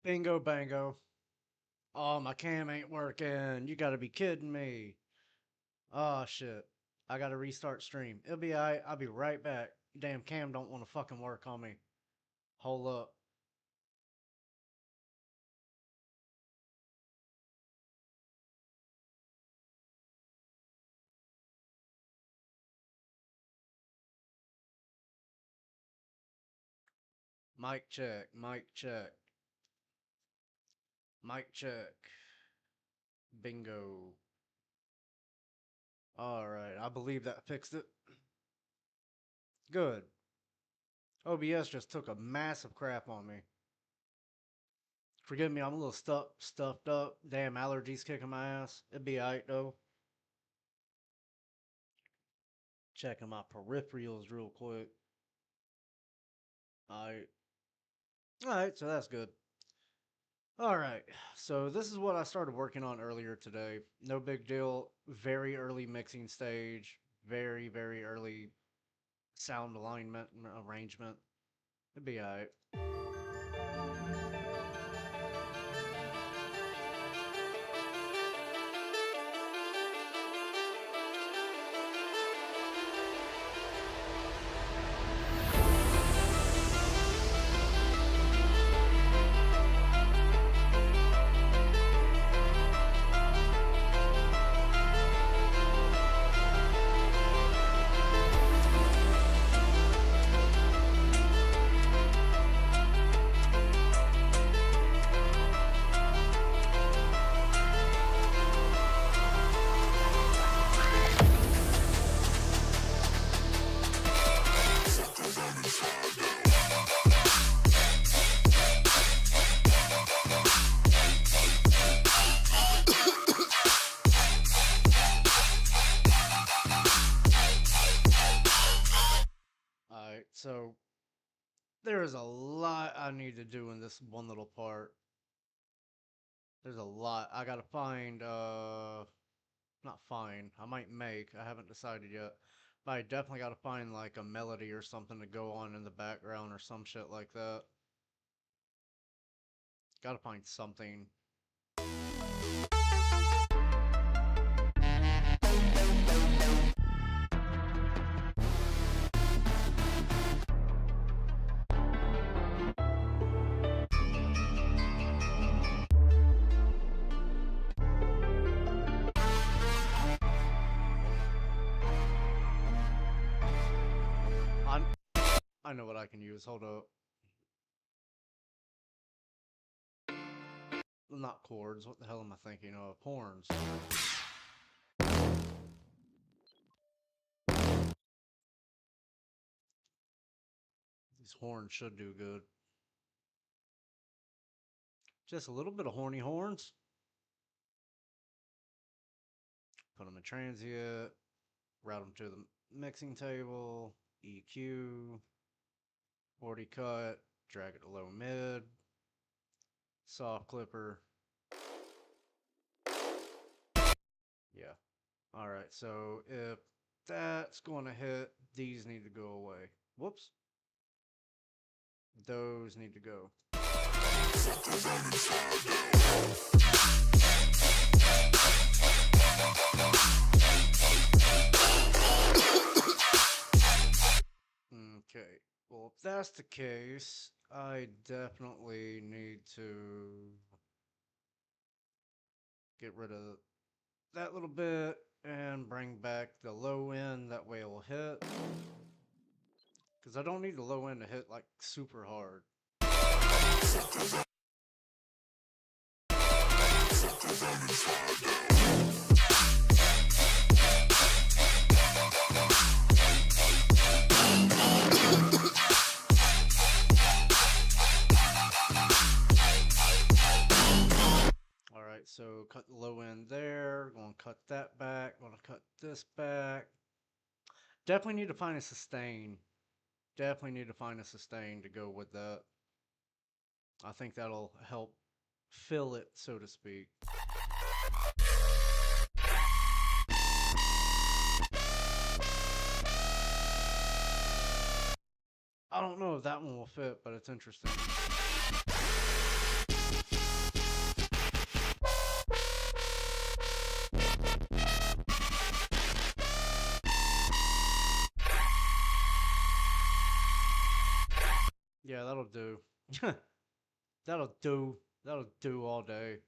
Bingo bango. Oh, my cam ain't working. You gotta be kidding me. Oh, shit. I gotta restart stream. It'll be alright. I'll be right back. Damn cam don't want to fucking work on me. Hold up. Mic check. Mic check. Mic check. Bingo. Alright. I believe that fixed it. Good. OBS just took a massive crap on me. Forgive me, I'm a little stuffed up. Damn allergies kicking my ass. It'd be alright though. Checking my peripherals real quick. Alright. Alright, so that's good. Alright, so this is what I started working on earlier today. No big deal. Very early mixing stage. Very early sound alignment and arrangement. It'd be alright. Alright, so there is a lot I need to do in this one little part. There's a lot. I gotta find, not find, I might make, I haven't decided yet. But I definitely gotta find like a melody or something to go on in the background or some shit like that. Gotta find something. I know what I can use. Hold up. Not chords. What the hell am I thinking of? Horns. These horns should do good. Just a little bit of horny horns. Put them in transient. Route them to the mixing table. EQ. 40 cut. Drag it to low mid. Soft clipper. Yeah. Alright, so if that's going to hit, these need to go away. Whoops. Those need to go. Okay. Well, if that's the case, I definitely need to get rid of that little bit and bring back the low end. That way it will hit. Because I don't need the low end to hit like super hard. Alright, so cut the low end there. Going to cut that back. Going to cut this back. Definitely need to find a sustain. Definitely need to find a sustain to go with that. I think that'll help fill it, so to speak. I don't know if that one will fit, but it's interesting. Yeah, that'll do. That'll do. That'll do all day.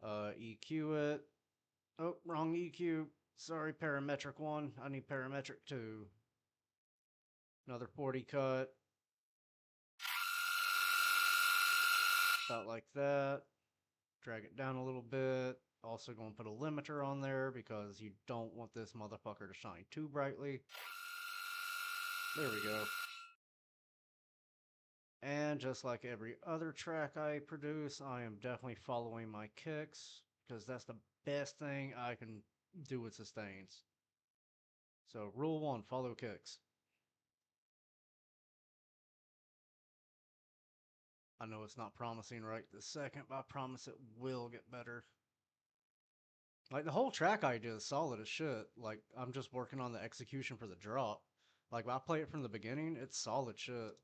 EQ it. Oh, wrong EQ. Sorry, parametric 1. I need parametric 2. Another 40 cut. About like that. Drag it down a little bit. Also going to put a limiter on there because you don't want this motherfucker to shine too brightly. There we go. And just like every other track I produce, I am definitely following my kicks because that's the best thing I can do with sustains. So rule 1, follow kicks. I know it's not promising right this second, but I promise it will get better. Like, the whole track idea is solid as shit. Like, I'm just working on the execution for the drop. Like, when I play it from the beginning, it's solid shit.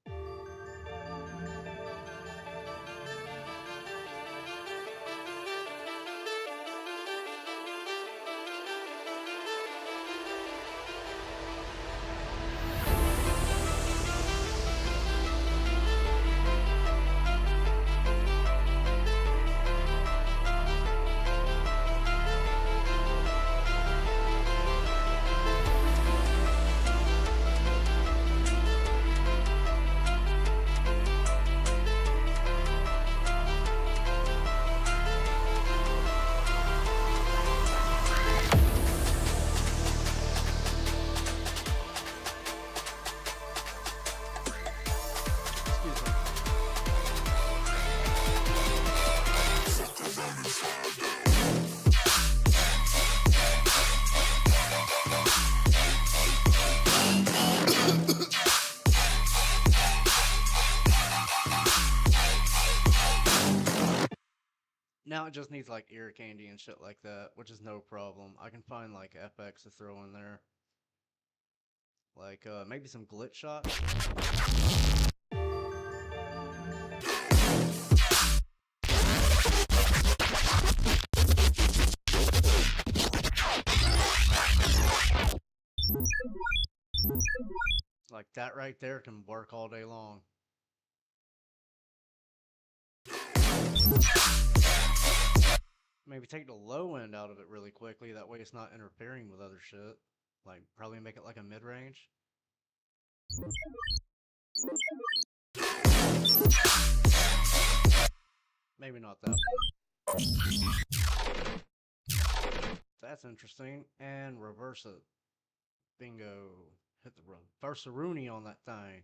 Excuse me. Now it just needs like ear candy and shit like that, which is no problem. I can find like FX to throw in there. Like maybe some glitch shots. Like that right there can work all day long. Maybe take the low end out of it really quickly, that way it's not interfering with other shit. Like, probably make it like a mid-range. Maybe not that one. That's interesting. And reverse it. Bingo. Hit the reverse-a-rooney on that thing.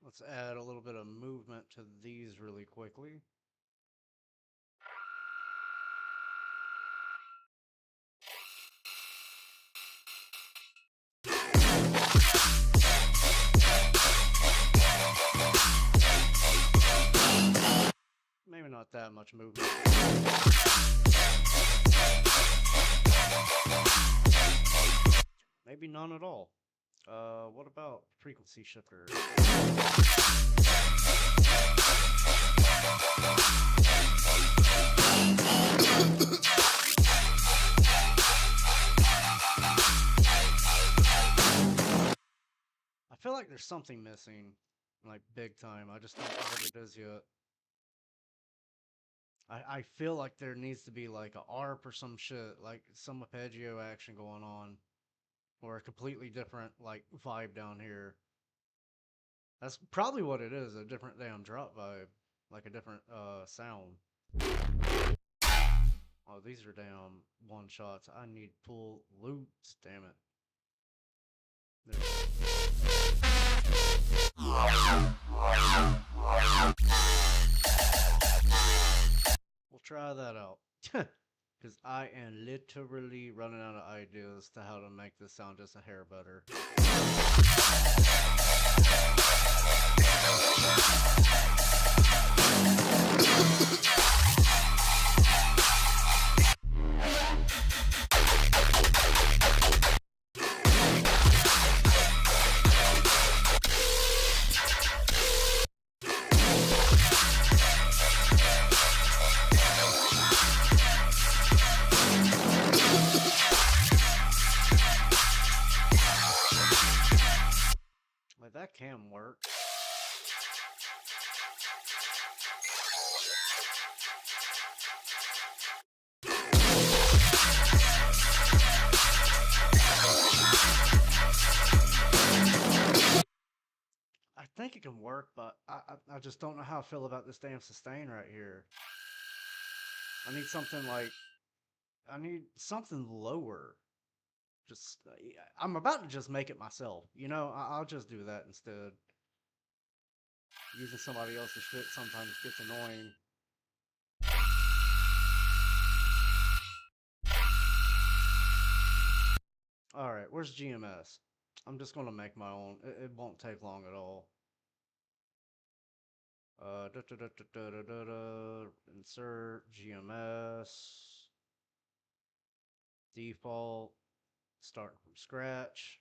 Let's add a little bit of movement to these really quickly. Maybe not that much movement. Maybe none at all. What about frequency shifter? I feel like there's something missing, like big time. I just don't know what it is yet. I feel like there needs to be like a ARP or some shit, like some arpeggio action going on. Or a completely different like vibe down here. That's probably what it is, a different damn drop vibe. Like a different sound. Oh, these are damn one shots. I need full loops, damn it. We'll try that out. Because I am literally running out of ideas to how to make this sound just a hair better. can work. I think it can work, but I just don't know how I feel about this damn sustain right here. I need something like, I need something lower. Just, I'm about to just make it myself. You know, I'll just do that instead. Using somebody else's shit sometimes gets annoying. Alright, where's GMS? I'm just gonna make my own. It won't take long at all. Insert GMS. Default. Starting from scratch.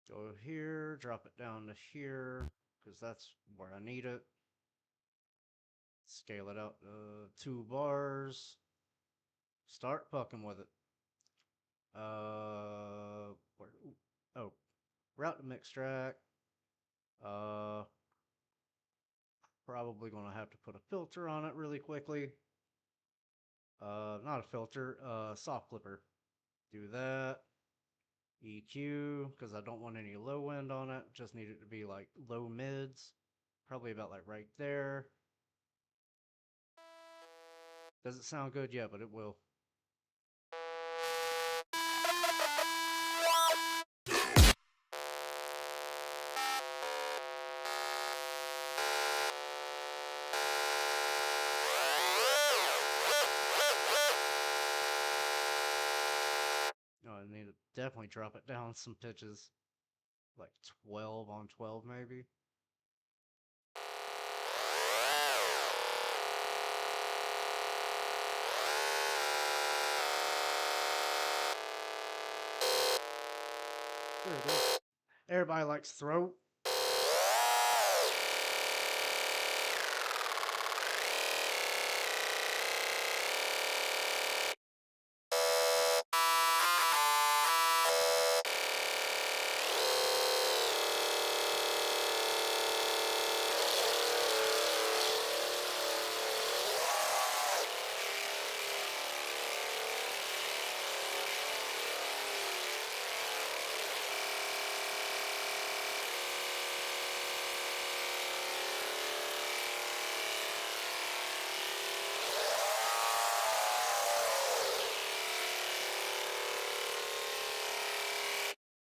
Go here, drop it down to here, because that's where I need it. Scale it out to 2 bars. Start fucking with it. Where, oh, route to mix track. Probably gonna have to put a filter on it really quickly. Not a filter, soft clipper. Do that. EQ, because I don't want any low end on it. Just need it to be like low mids. Probably about like right there. Does it sound good? Yeah, but it will. No, I need to definitely drop it down some pitches. Like 12 on 12 maybe. There it is. Everybody likes throat.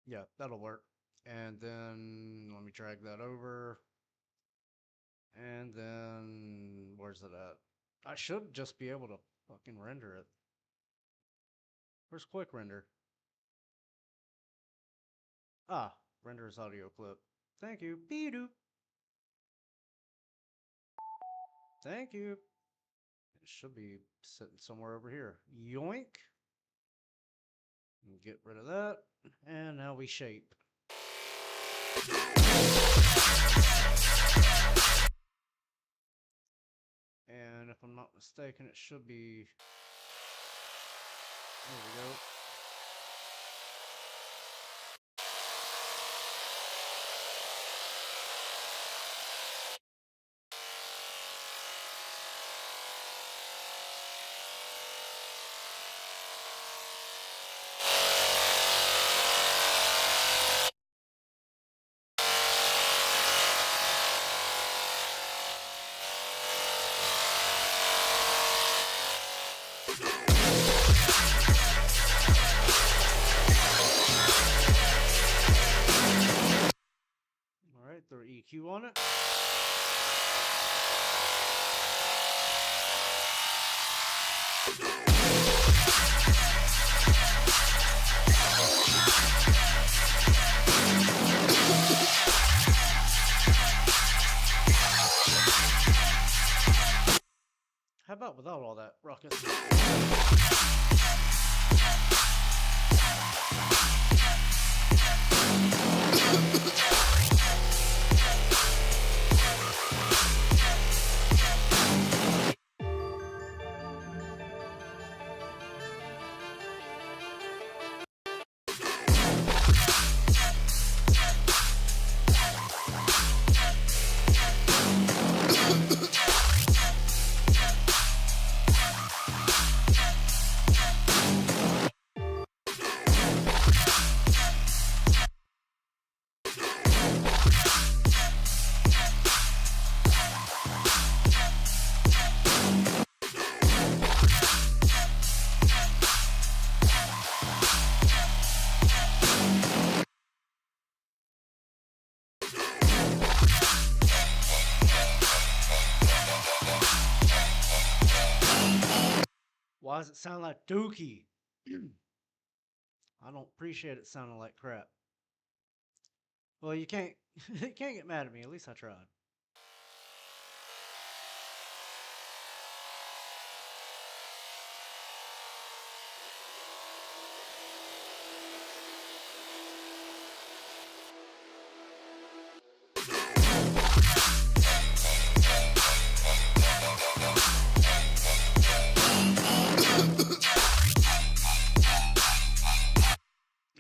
Yeah, that'll work. And then let me drag that over. And then where's it at? I should just be able to fucking render it. Where's quick render? Ah, renders audio clip. Thank you. Be-doop. Thank you. It should be sitting somewhere over here. Yoink. Get rid of that. And now we shape. And if I'm not mistaken, it should be... There we go. Alright, throw EQ on it. How about without all that ruckus? Why does it sound like Dookie? I don't appreciate it sounding like crap. Well, you can't you can't get mad at me. At least I tried.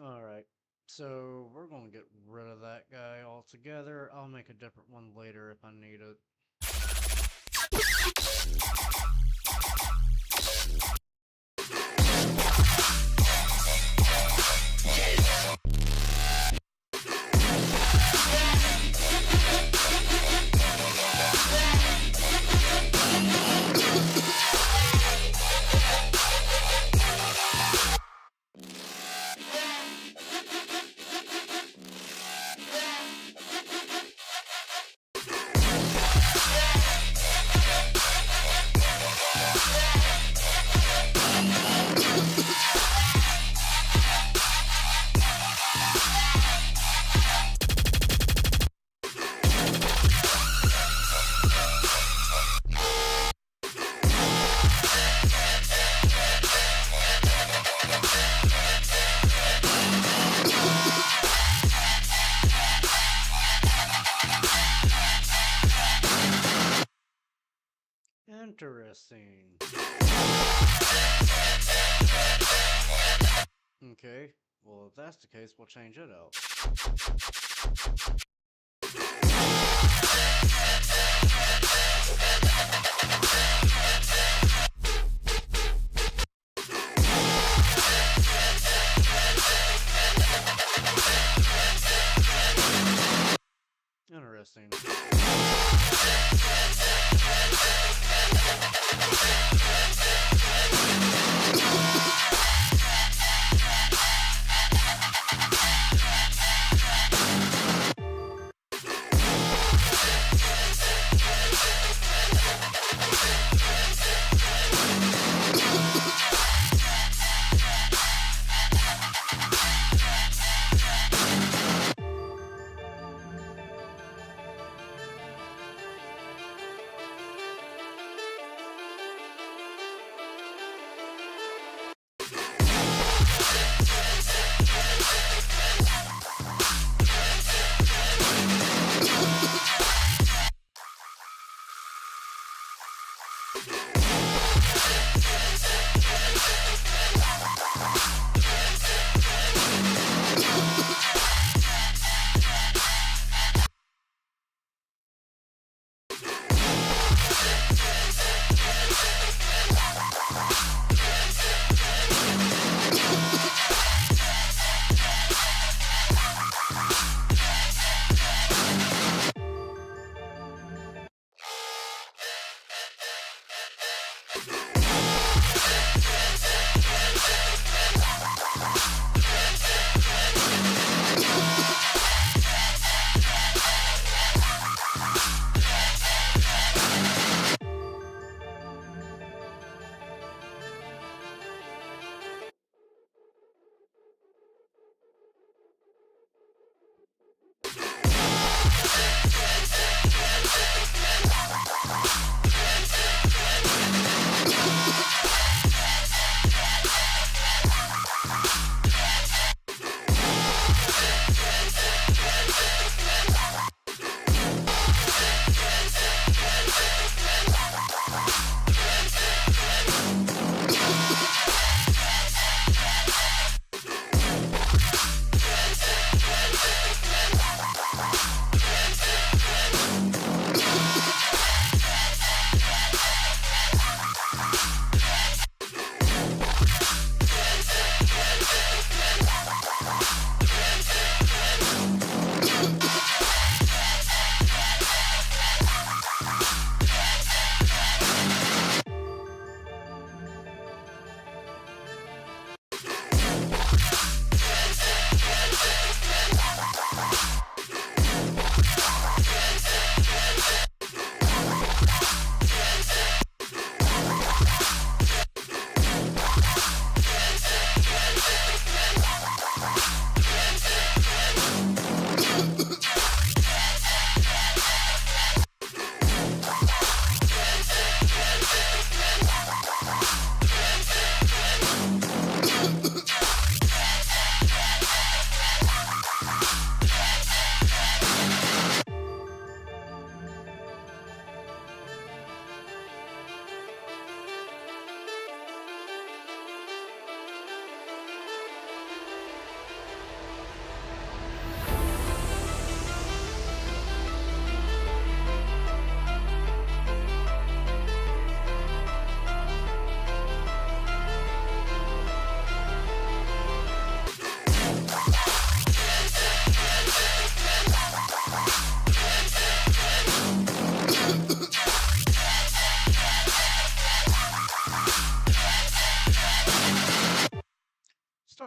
Alright, so we're going to get rid of that guy altogether. I'll make a different one later if I need it. Interesting. Okay, well, if that's the case, we'll change it out. Interesting.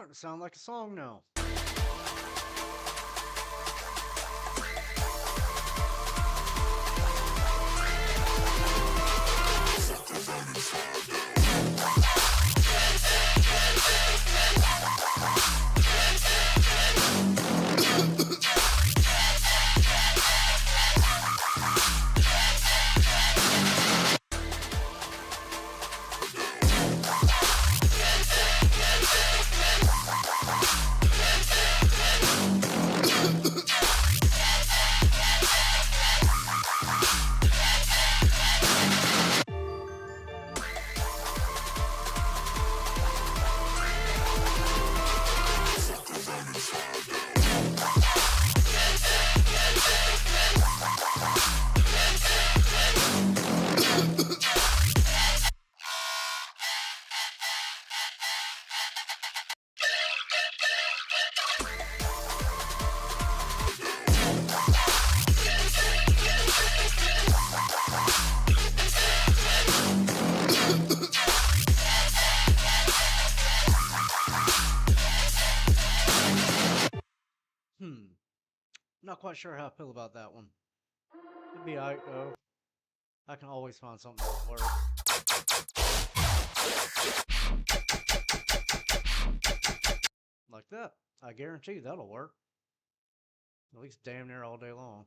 starting to sound like a song now. Not quite sure how I feel about that one. It'd be alright though. I can always find something that'll work. Like that. I guarantee that'll work. At least damn near all day long.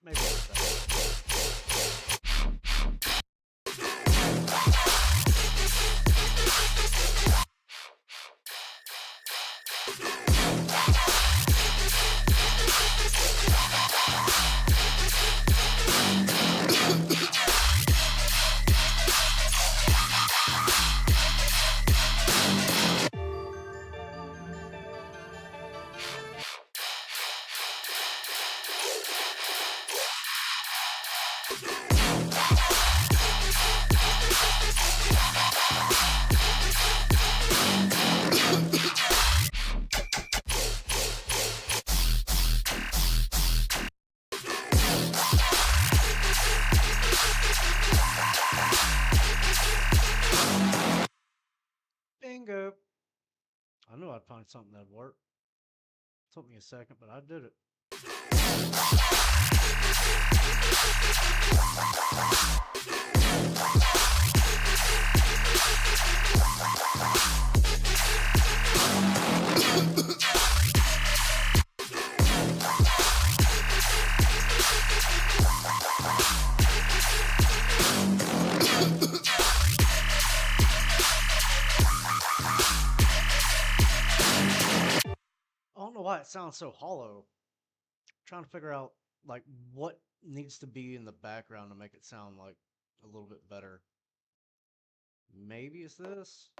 Maybe like that. Bingo! I knew I'd find something that'd work. Took me a second, but I did it. I don't know why it sounds so hollow. I'm trying to figure out like what needs to be in the background to make it sound like a little bit better. Maybe it's this.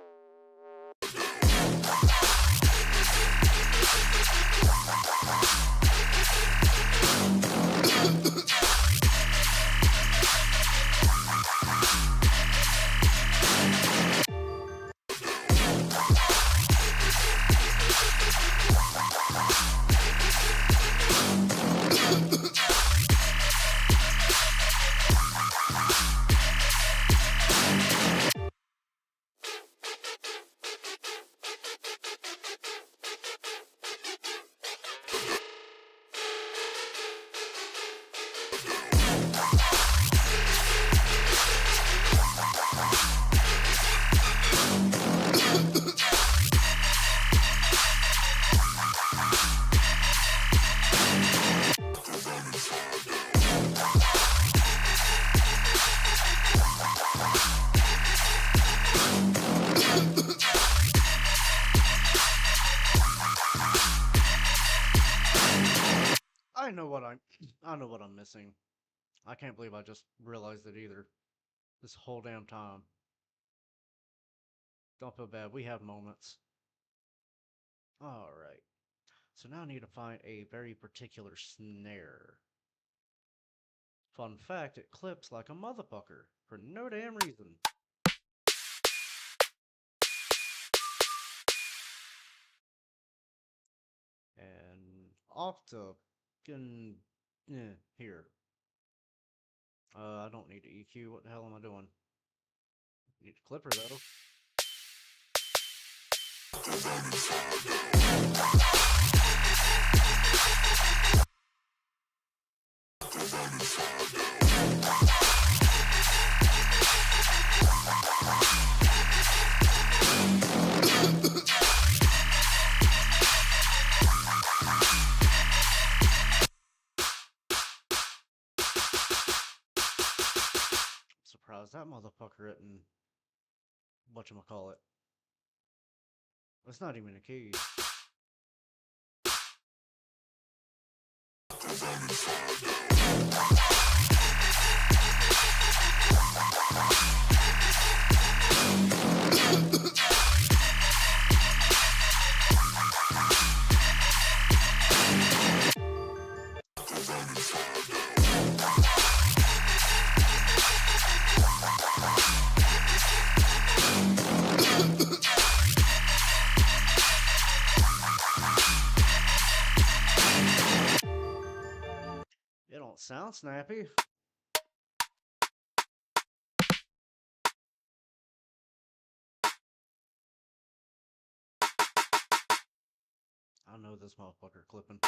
I know what I'm missing. I can't believe I just realized it either. This whole damn time. Don't feel bad. We have moments. All right. So now I need to find a very particular snare. Fun fact, it clips like a motherfucker for no damn reason. off to here. I don't need to EQ. What the hell am I doing? Need a clipper though. Surprised that motherfucker isn't whatchamacallit. It's not even a key. It don't sound snappy. I know this motherfucker clipping.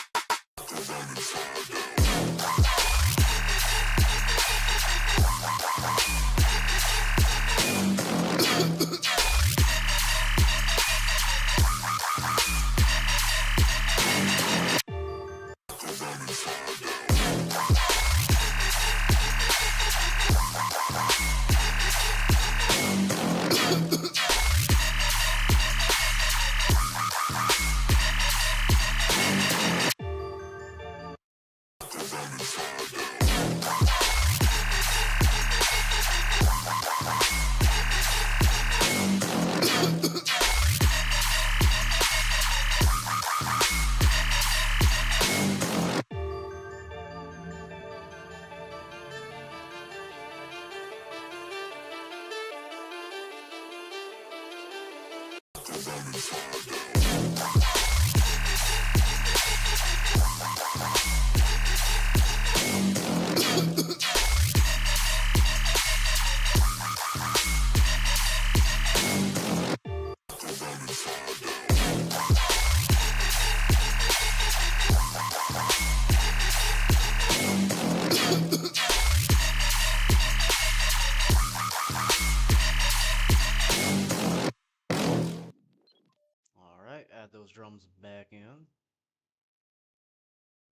Alright, add those drums back in.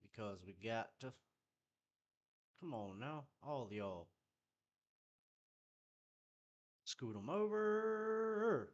Because we got to. Come on now, all of y'all. Scoot them over.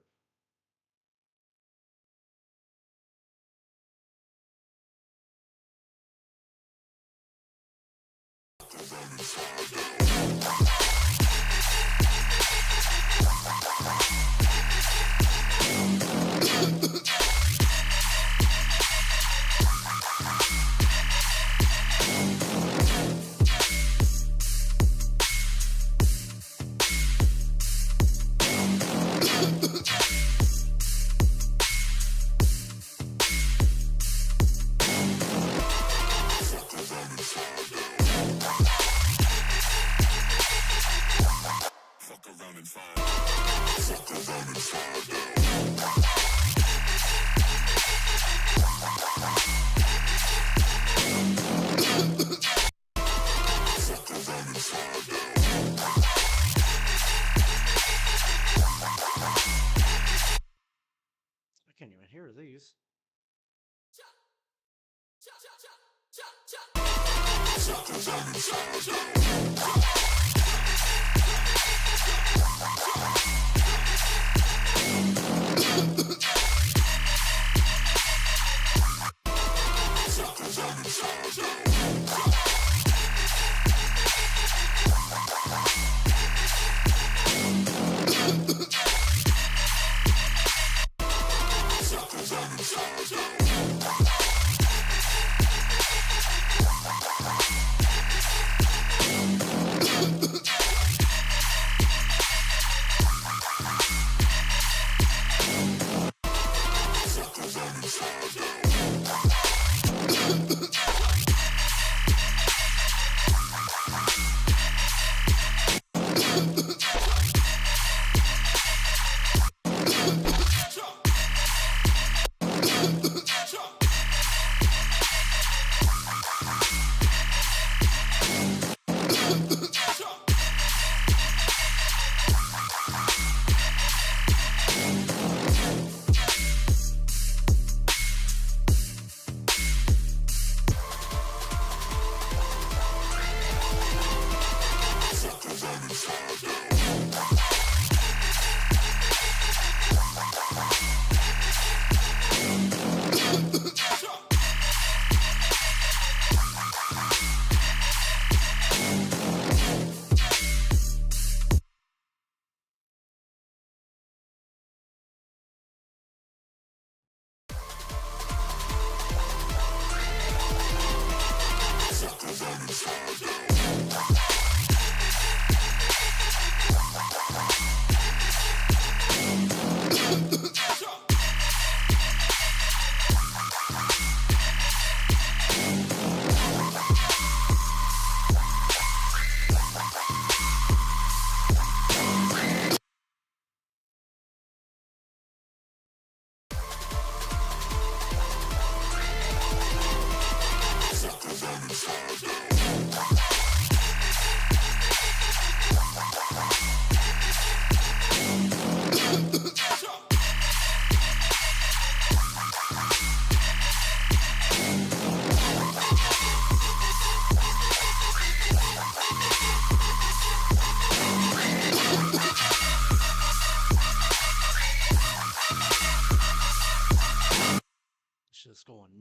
I can't even hear these.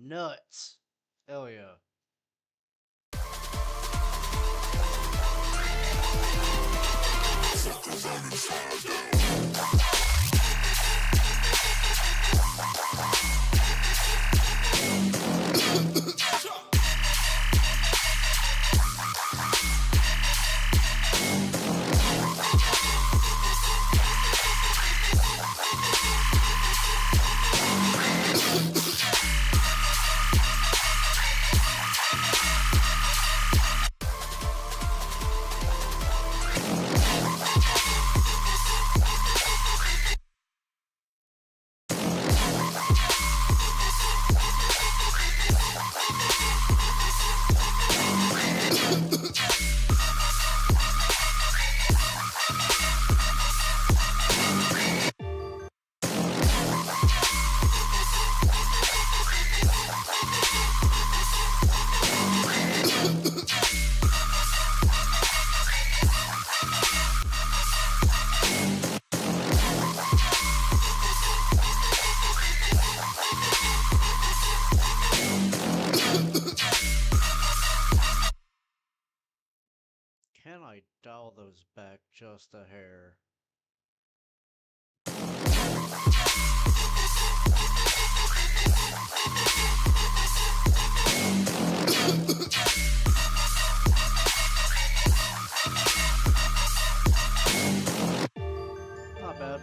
nuts. Hell yeah. Can I dial those back just a hair? Not bad.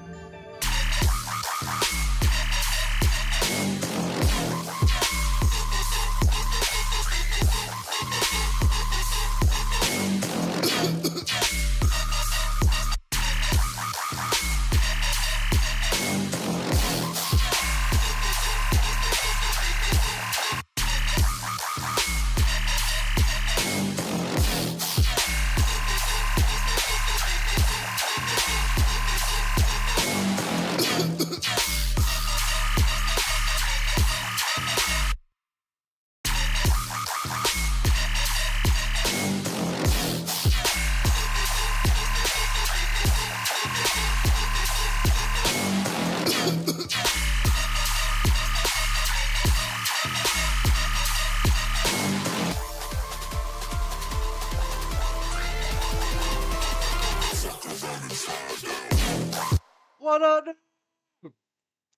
What up, dude?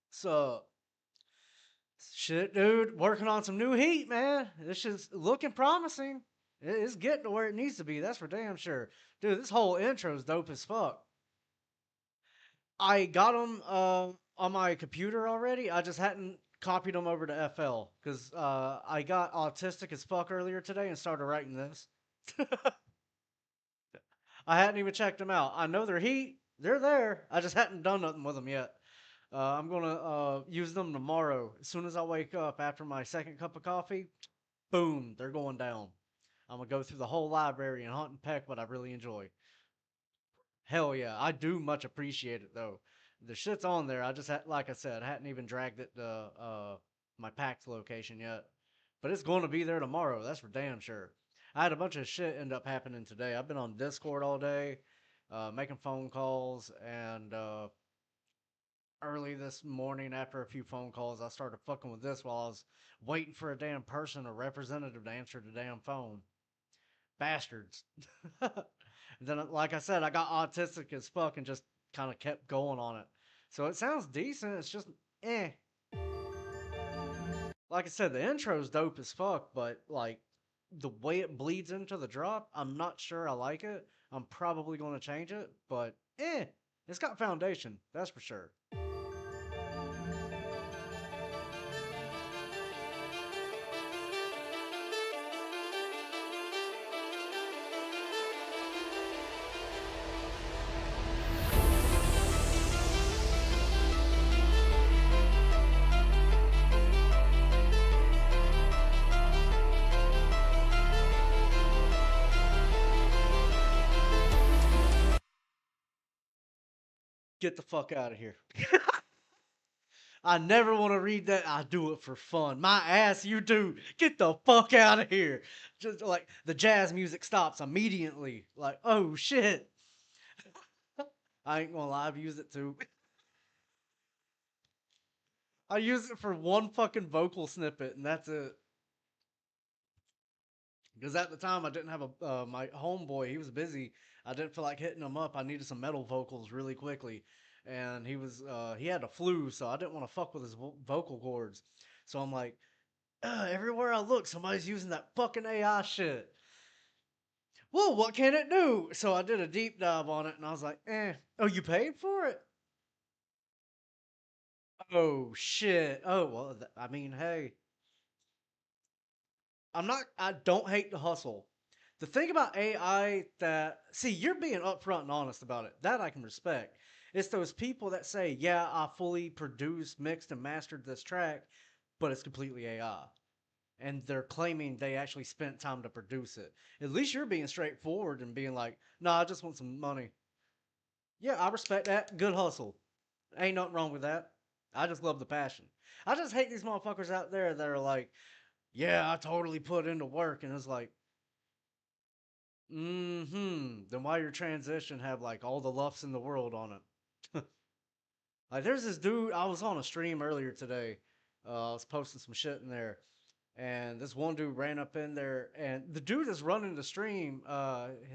So, shit, dude, working on some new heat, man. This is looking promising. It's getting to where it needs to be. That's for damn sure. Dude, this whole intro's dope as fuck. I got them on my computer already. I just hadn't copied them over to FL because I got autistic as fuck earlier today and started writing this. I hadn't even checked them out. I know they're heat. They're there. I just hadn't done nothing with them yet. I'm gonna use them tomorrow. As soon as I wake up after my second cup of coffee, boom, they're going down. I'm gonna go through the whole library and hunt and peck what I really enjoy. Hell yeah, I do much appreciate it though. The shit's on there. I just had, like I said, I hadn't even dragged it to my PAX location yet, but it's going to be there tomorrow. That's for damn sure. I had a bunch of shit end up happening today. I've been on Discord all day, making phone calls, and early this morning after a few phone calls, I started fucking with this while I was waiting for a damn person, a representative, to answer the damn phone. Bastards. And then, like I said, I got autistic as fuck and just kind of kept going on it. So it sounds decent. It's just eh. Like I said, the intro's dope as fuck, but like the way it bleeds into the drop, I'm not sure I like it. I'm probably going to change it, but eh. It's got foundation, that's for sure. Get the fuck out of here. I never want to read that. I do it for fun. My ass, you do. Get the fuck out of here. Just like the jazz music stops immediately. Like, oh shit. I ain't gonna lie, I've used it too. I use it for one fucking vocal snippet, and that's it. Because at the time I didn't have a my homeboy. He was busy. I didn't feel like hitting him up. I needed some metal vocals really quickly, and he had a flu, so I didn't want to fuck with his vocal cords. So I'm like, everywhere I look, somebody's using that fucking AI shit. Well, what can it do? So I did a deep dive on it, and I was like, Oh, you paid for it? Oh shit. Oh well. I mean, hey, I don't hate the hustle. The thing about AI that, see, you're being upfront and honest about it. That I can respect. It's those people that say, yeah, I fully produced, mixed, and mastered this track, but it's completely AI. And they're claiming they actually spent time to produce it. At least you're being straightforward and being like, nah, I just want some money. Yeah, I respect that. Good hustle. Ain't nothing wrong with that. I just love the passion. I just hate these motherfuckers out there that are like, yeah, I totally put into work. And it's like, then why your transition have like all the lufts in the world on it? Like there's this dude, I was on a stream earlier today. I was posting some shit in there, and this one dude ran up in there, and the dude is running the stream.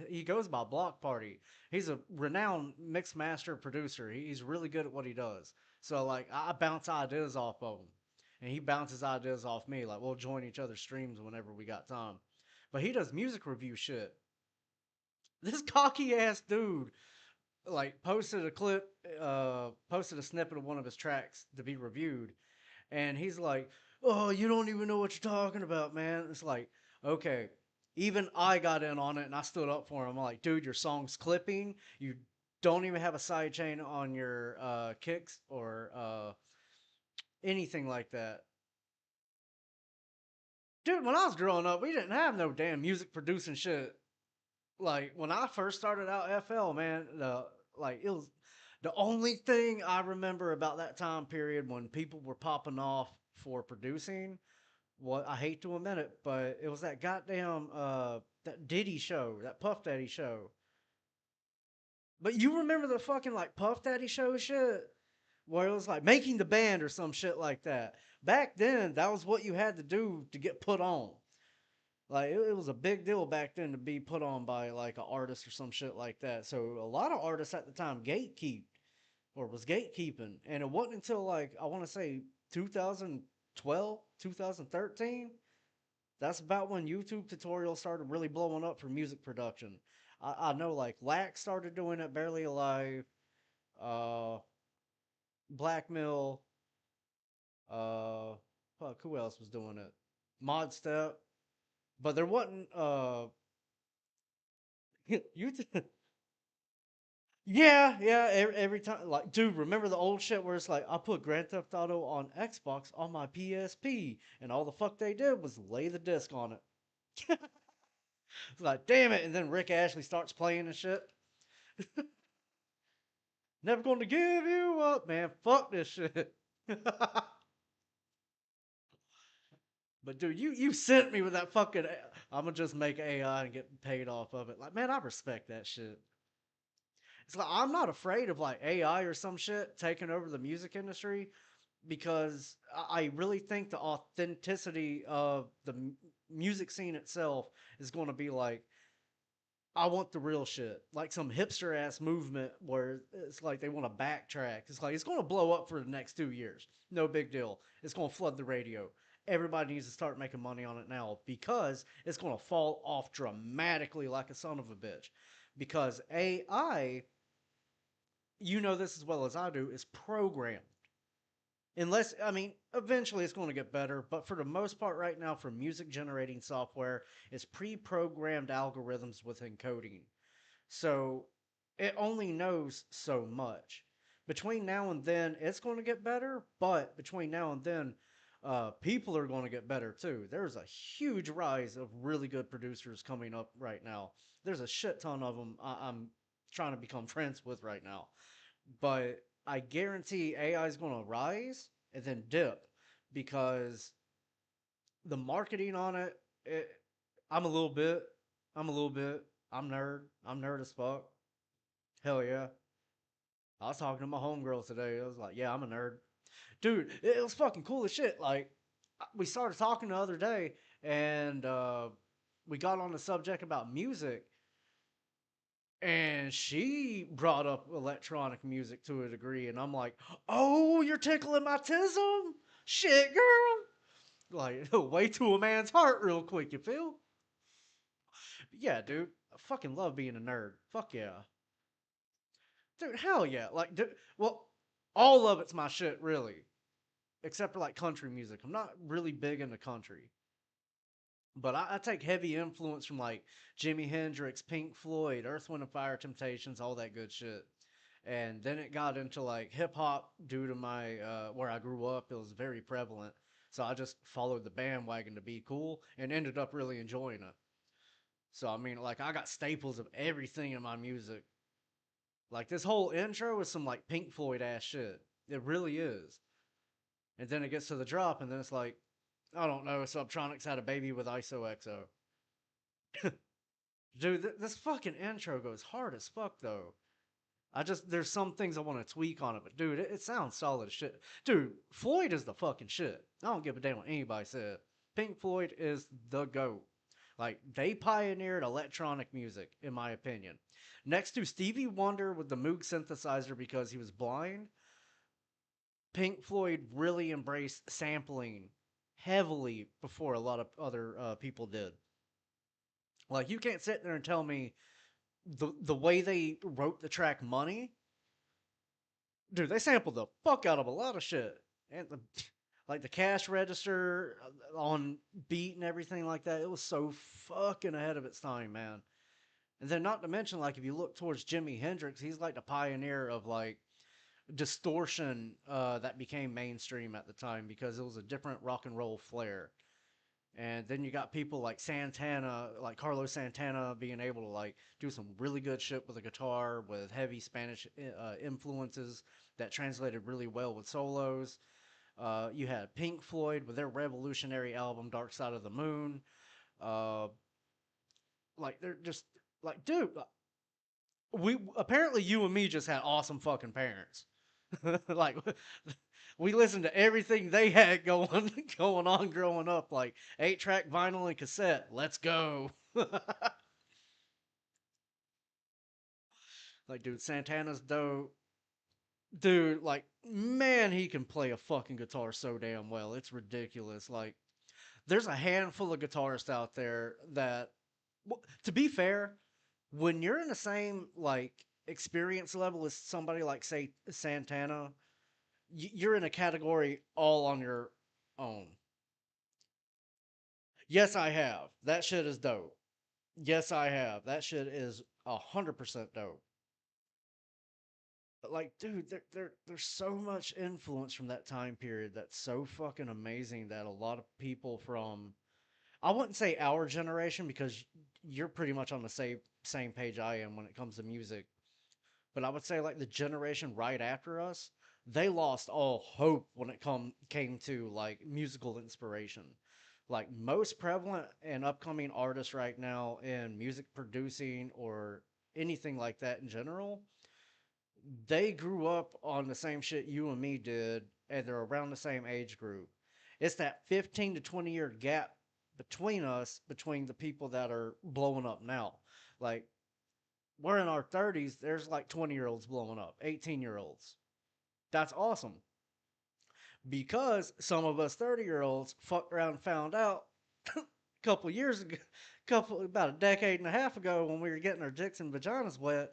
He goes by Block Party. He's a renowned mix master producer. He's really good at what he does. So like I bounce ideas off of him, and he bounces ideas off me. Like we'll join each other's streams whenever we got time. But he does music review shit. This cocky ass dude like posted a clip, posted a snippet of one of his tracks to be reviewed, and he's like, "Oh, you don't even know what you're talking about, man." It's like, okay, even I got in on it, and I stood up for him. I'm like, "Dude, your song's clipping. You don't even have a side chain on your kicks or anything like that." Dude, when I was growing up, we didn't have no damn music producing shit. Like when I first started out FL, man, like it was the only thing I remember about that time period when people were popping off for producing. What I hate to admit it, but it was that goddamn that Diddy show, that Puff Daddy show. But you remember the fucking like Puff Daddy show shit where it was like making the band or some shit like that. Back then, that was what you had to do to get put on. Like it was a big deal back then to be put on by like an artist or some shit like that. So a lot of artists at the time gatekeep or was gatekeeping, and it wasn't until like I want to say 2012, 2013. That's about when YouTube tutorials started really blowing up for music production. I know like Lax started doing it, Barely Alive, uh, Blackmill, uh, fuck, who else was doing it? Mod Step, but there wasn't YouTube. Yeah, yeah. Every time, like, dude, remember the old shit where it's like, I put Grand Theft Auto on Xbox on my PSP, and all the fuck they did was lay the disc on it. It's like, damn it, and then Rick Ashley starts playing and shit. Never going to give you up, man. Fuck this shit. But dude, you sent me with that fucking. I'm gonna just make AI and get paid off of it. Like, man, I respect that shit. It's like I'm not afraid of like AI or some shit taking over the music industry because I really think the authenticity of the music scene itself is going to be like, I want the real shit, like some hipster ass movement where it's like they want to backtrack. It's like it's going to blow up for the next 2 years, no big deal. It's going to flood the radio. Everybody needs to start making money on it now because it's going to fall off dramatically like a son of a bitch. Because AI, you know this as well as I do, is programmed. Unless, I mean, eventually it's going to get better, but for the most part, right now, for music generating software, it's pre programmed algorithms with encoding. So it only knows so much. Between now and then, it's going to get better, but between now and then, people are going to get better too. There's a huge rise of really good producers coming up right now. There's a shit ton of them I'm trying to become friends with right now. But I guarantee AI is going to rise and then dip because the marketing on it, it I'm a little bit, I'm a little bit, I'm nerd as fuck. Hell yeah. I was talking to my homegirl today. I was like, yeah, I'm a nerd. Dude, it was fucking cool as shit. Like, we started talking the other day, and we got on the subject about music, and she brought up electronic music to a degree, and I'm like, oh, you're tickling my tism? Shit, girl. Like, way to a man's heart real quick, you feel? Yeah, dude. I fucking love being a nerd. Fuck yeah. Dude, hell yeah. Like, dude, well, all of it's my shit, really. Except for like country music. I'm not really big into country. But I take heavy influence from like Jimi Hendrix, Pink Floyd, Earth, Wind and Fire, Temptations, all that good shit. And then it got into like hip hop due to my where I grew up. It was very prevalent, so I just followed the bandwagon to be cool and ended up really enjoying it. So I mean, like I got staples of everything in my music. Like this whole intro is some like Pink Floyd ass shit. It really is. And then it gets to the drop, and then it's like, I don't know, Subtronics had a baby with ISOXO. Dude, this fucking intro goes hard as fuck though. There's some things I want to tweak on it, but dude, it sounds solid as shit. Dude, Floyd is the fucking shit. I don't give a damn what anybody said. Pink Floyd is the GOAT. Like, they pioneered electronic music, in my opinion. Next to Stevie Wonder with the Moog synthesizer because he was blind, Pink Floyd really embraced sampling heavily before a lot of other people did. Like, you can't sit there and tell me the way they wrote the track Money, dude, they sampled the fuck out of a lot of shit. And like the cash register on beat and everything like that, it was so fucking ahead of its time, man. And then not to mention, like if you look towards Jimi Hendrix, he's like the pioneer of like distortion that became mainstream at the time because it was a different rock and roll flair. And then you got people like Santana, like Carlos Santana, being able to like do some really good shit with a guitar with heavy Spanish influences that translated really well with solos. You had Pink Floyd with their revolutionary album Dark Side of the Moon. Uh, like they're just like, dude, we apparently you and me just had awesome fucking parents. Like we listened to everything they had going going on growing up, like 8-track vinyl and cassette. Let's go. Like, dude, Santana's dope. Dude, like, man, he can play a fucking guitar so damn well. It's ridiculous. Like, there's a handful of guitarists out there that, well, to be fair, when you're in the same, like, experience level as somebody like, say, Santana, you're in a category all on your own. Yes, I have. That shit is dope. Yes, I have. That shit is 100% dope. But like, dude, there's so much influence from that time period that's so fucking amazing that a lot of people from I wouldn't say our generation because you're pretty much on the same page I am when it comes to music. But I would say like the generation right after us, they lost all hope when it came to like musical inspiration. Like most prevalent and upcoming artists right now in music producing or anything like that in general, they grew up on the same shit you and me did, and they're around the same age group. It's that 15 to 20-year gap between us, between the people that are blowing up now. Like, we're in our 30s, there's like 20-year-olds blowing up, 18-year-olds. That's awesome. Because some of us 30-year-olds fucked around and found out a couple years ago, about a decade and a half ago when we were getting our dicks and vaginas wet,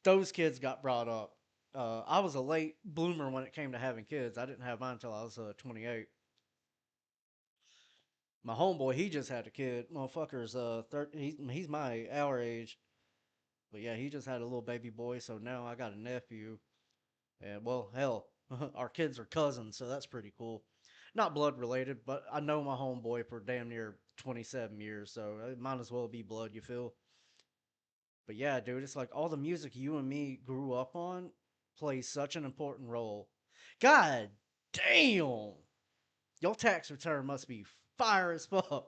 those kids got brought up. I was a late bloomer when it came to having kids. I didn't have mine until I was 28. My homeboy, he just had a kid. Motherfucker's 30. He's our age, but yeah, he just had a little baby boy. So now I got a nephew, and well, hell, our kids are cousins, so that's pretty cool. Not blood related, but I know my homeboy for damn near 27 years, so it might as well be blood. You feel? But yeah, dude, it's like all the music you and me grew up on plays such an important role. God damn! Your tax return must be fire as fuck.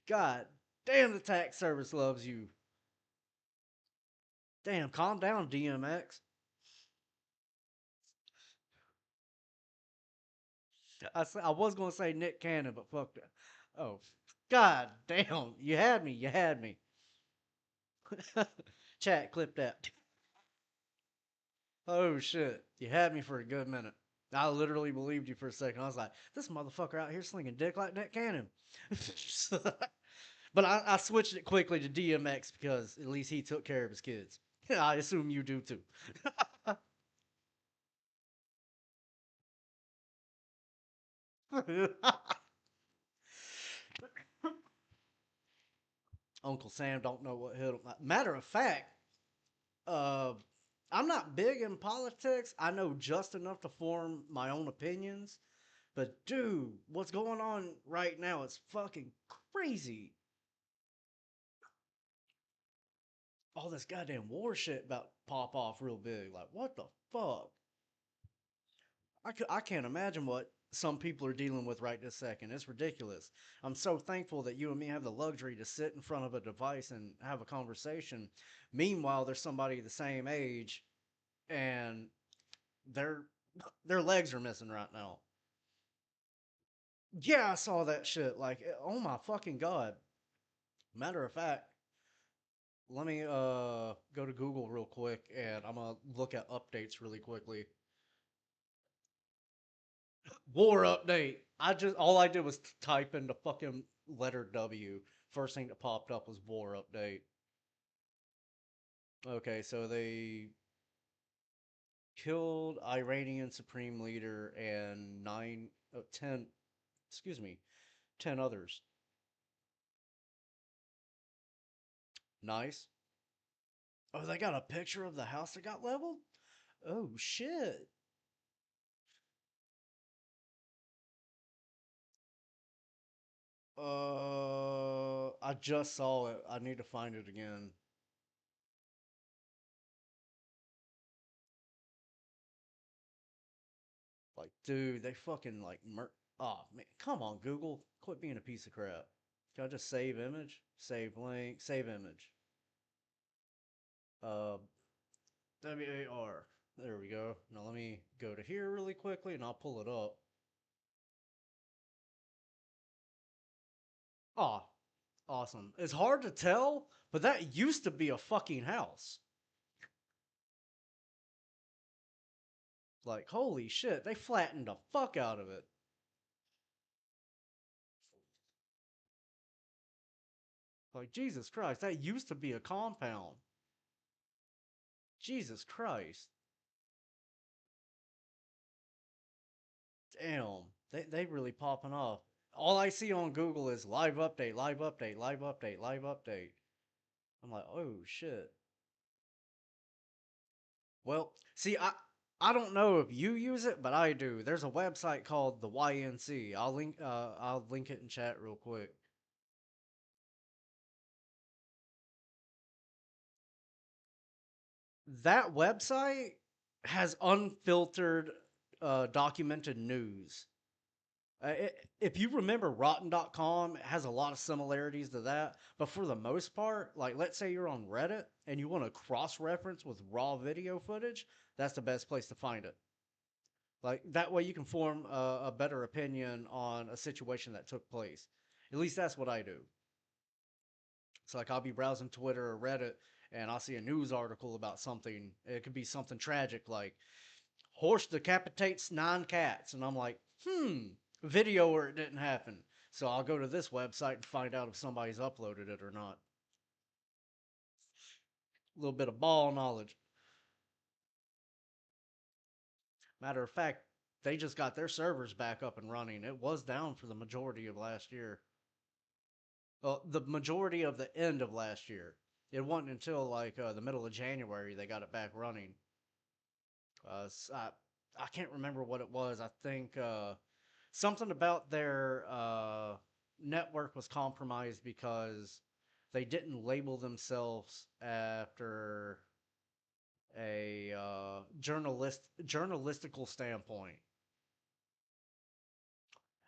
God damn, the tax service loves you. Damn, calm down, DMX. I was gonna say Nick Cannon, but fuck that. Oh, god damn! You had me. You had me. Chat, clip that. Oh shit! You had me for a good minute. I literally believed you for a second. I was like, this motherfucker out here slinging dick like Nick Cannon. But I switched it quickly to DMX because at least he took care of his kids. I assume you do too. Uncle Sam don't know what hit him. Matter of fact, uh, I'm not big in politics. I know just enough to form my own opinions. But dude, what's going on right now is fucking crazy. All this goddamn war shit about to pop off real big. Like, what the fuck? I can't imagine what some people are dealing with right this second. It's ridiculous. I'm so thankful that you and me have the luxury to sit in front of a device and have a conversation. Meanwhile, there's somebody the same age and their their legs are missing right now. Yeah, I saw that shit. Like, oh my fucking god. Matter of fact, let me go to Google real quick and I'm gonna look at updates really quickly. War update. I just all I did was type in the fucking letter W. First thing that popped up was war update. Okay, so they killed Iranian supreme leader and 10, excuse me, 10 others. Nice. Oh, they got a picture of the house that got leveled? Oh shit. I just saw it. I need to find it again. Like, dude, they fucking like oh man, come on, Google, quit being a piece of crap. Can I just save image, save link, save image? Uh, WAR. There we go. Now let me go to here really quickly, and I'll pull it up. Ah, awesome. It's hard to tell, but that used to be a fucking house. Like, holy shit, they flattened the fuck out of it. Like, Jesus Christ, that used to be a compound. Jesus Christ. Damn, they really popping off. All I see on Google is live update, live update, live update, live update. I'm like, oh shit. Well, see, I don't know if you use it, but I do. There's a website called the YNC. I'll link it in chat real quick. That website has unfiltered, documented news. If you remember rotten.com, it has a lot of similarities to that, but for the most part, like let's say you're on Reddit and you want to cross reference with raw video footage, that's the best place to find it. Like that way you can form a better opinion on a situation that took place. At least that's what I do. It's like I'll be browsing Twitter or Reddit and I'll see a news article about something. It could be something tragic like horse decapitates 9 cats. And I'm like, video where it didn't happen. So I'll go to this website and find out if somebody's uploaded it or not. A little bit of ball knowledge. Matter of fact, they just got their servers back up and running. It was down for the majority of last year. Well, the majority of the end of last year. It wasn't until like the middle of January they got it back running. I can't remember what it was. I think something about their network was compromised because they didn't label themselves after a journalistical standpoint.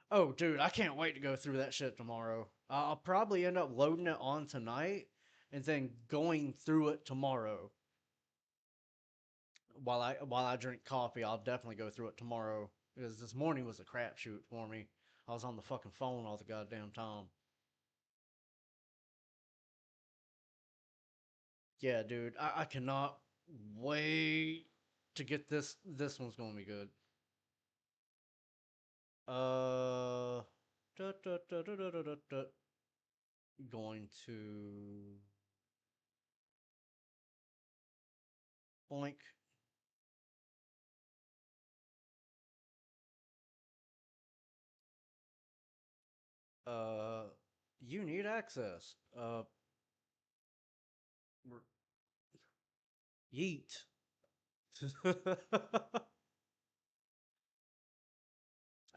Oh, dude, I can't wait to go through that shit tomorrow. I'll probably end up loading it on tonight and then going through it tomorrow. While I drink coffee, I'll definitely go through it tomorrow. because this morning was a crapshoot for me. I was on the fucking phone all the goddamn time. Yeah, dude, I cannot wait to get this. This one's gonna be good. Uh, going to blank. Uh, you need access. Yeet.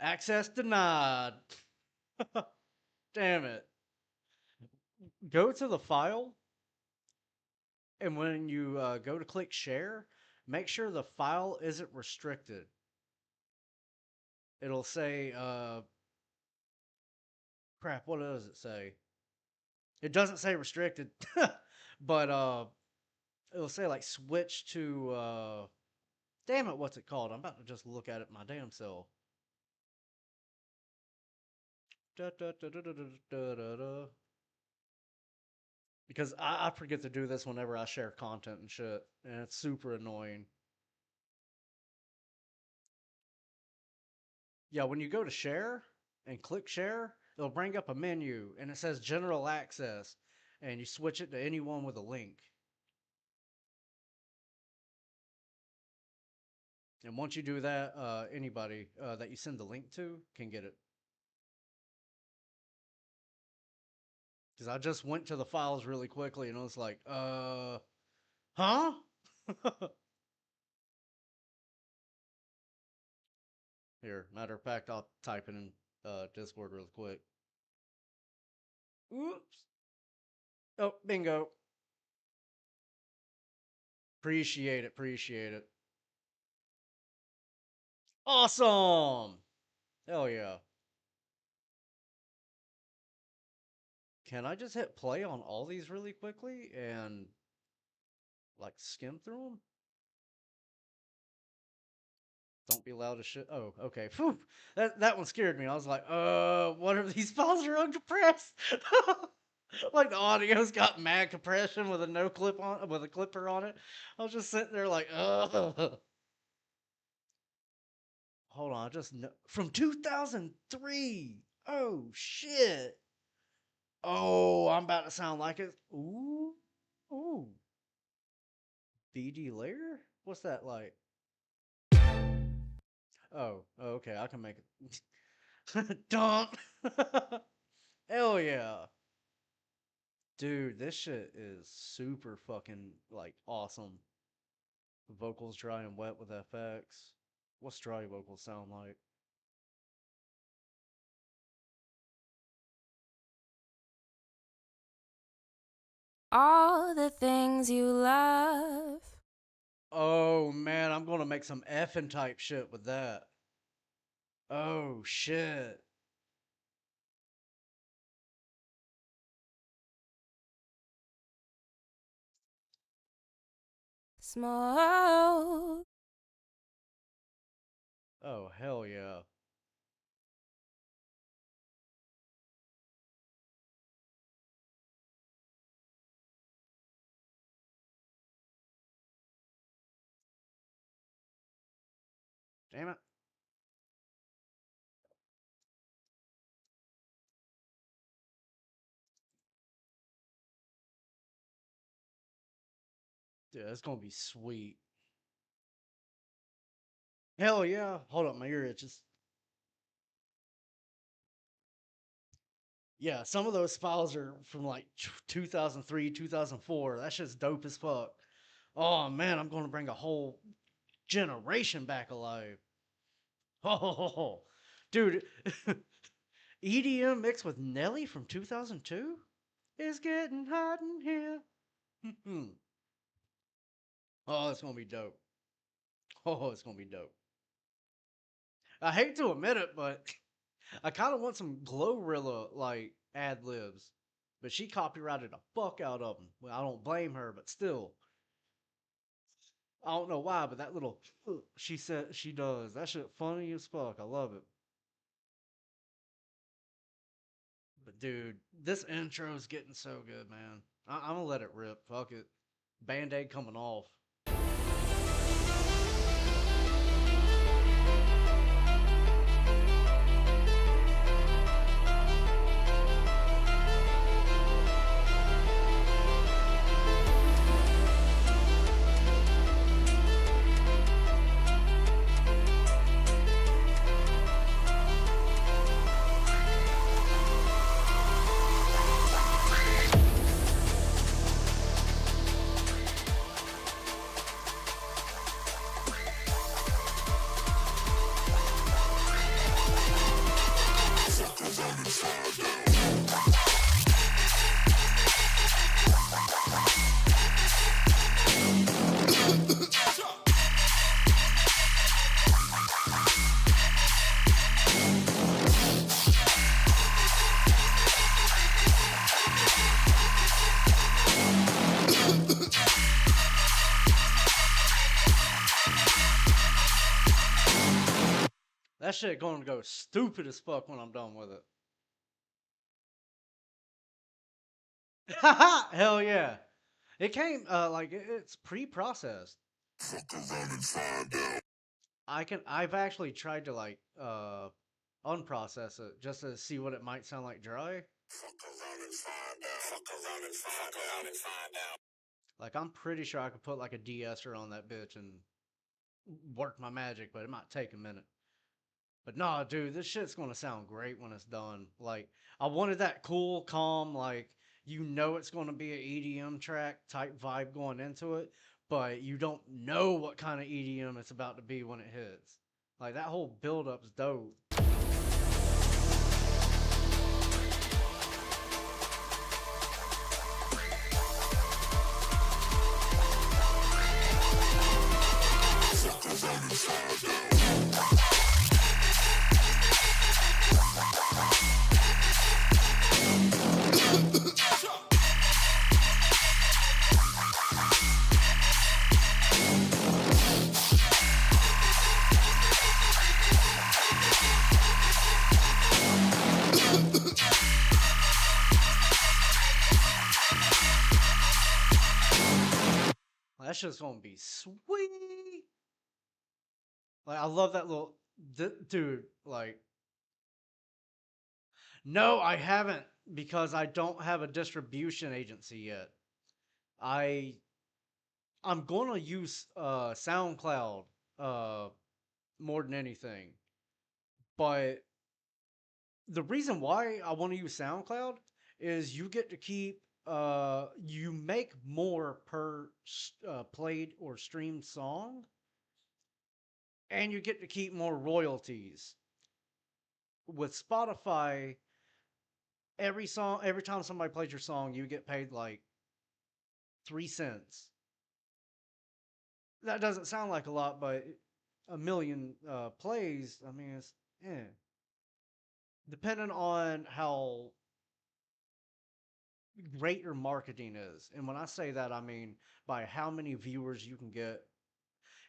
Access denied. Damn it. Go to the file, and when you go to click share, make sure the file isn't restricted. It'll say, crap, what does it say? It doesn't say restricted, but it'll say like switch to, damn it, what's it called? I'm about to just look at it my damn self. Da, da, da, da, da, da, da, da, da. Because I forget to do this whenever I share content and shit, and it's super annoying. Yeah, when you go to share and click share, it'll bring up a menu and it says general access, and you switch it to anyone with a link. And once you do that, anybody that you send the link to can get it. Because I just went to the files really quickly and I was like, huh? Here, matter of fact, I'll type it in Discord real quick. Oops. Oh, bingo. Appreciate it. Appreciate it. Awesome. Hell yeah. Can I just hit play on all these really quickly and like skim through them? Don't be loud as shit. Oh, okay. Phew. That one scared me. I was like, what if these files are uncompressed? Like the audio's got mad compression with a no clip on with a clipper on it. I was just sitting there like, hold on, I just from 2003. Oh shit. Oh, I'm about to sound like it. Ooh, ooh. BD layer? What's that like? Oh, okay. I can make it. Dump. Hell yeah. Dude, this shit is super fucking like awesome. Vocals dry and wet with FX. What's dry vocals sound like? All the things you love. Oh man, I'm gonna make some effing type shit with that. Oh shit. Smoke. Oh hell yeah. Damn it. Dude, that's gonna be sweet. Hell yeah. Hold up, my ear itches. Yeah, some of those files are from like 2003, 2004. That shit's dope as fuck. Oh man, I'm gonna bring a whole generation back alive. Oh, dude, EDM mixed with Nelly from 2002? It's getting hot in here. Oh, it's gonna be dope. Oh, it's gonna be dope. I hate to admit it, but I kind of want some Glorilla like ad libs, but she copyrighted the fuck out of them. Well, I don't blame her, but still. I don't know why, but that little she said she does. That shit funny as fuck. I love it. But dude, this intro's getting so good, man. I'm gonna let it rip. Fuck it. Band-aid coming off. That shit going to go stupid as fuck when I'm done with it. Hell yeah. It came like it's pre-processed. Fuck around and find out. I've actually tried to like unprocess it just to see what it might sound like dry. Fuck around and find out. Fuck around and find out. Like I'm pretty sure I could put like a de-esser on that bitch and work my magic, but it might take a minute. But nah, dude, this shit's gonna sound great when it's done. Like I wanted that cool, calm, like you know it's gonna be an EDM track type vibe going into it, but you don't know what kind of EDM it's about to be when it hits. Like that whole build up's dope. That shit's gonna be sweet. Like I love that little dude. Like no, I haven't because I don't have a distribution agency yet. I I'm gonna use SoundCloud uh more than anything. But the reason why I want to use SoundCloud is you get to keep you make more per played or streamed song and you get to keep more royalties. With Spotify, every time somebody plays your song, you get paid like 3 cents. That doesn't sound like a lot, but a million plays, I mean it's depending on how great your marketing is. And when I say that, I mean by how many viewers you can get.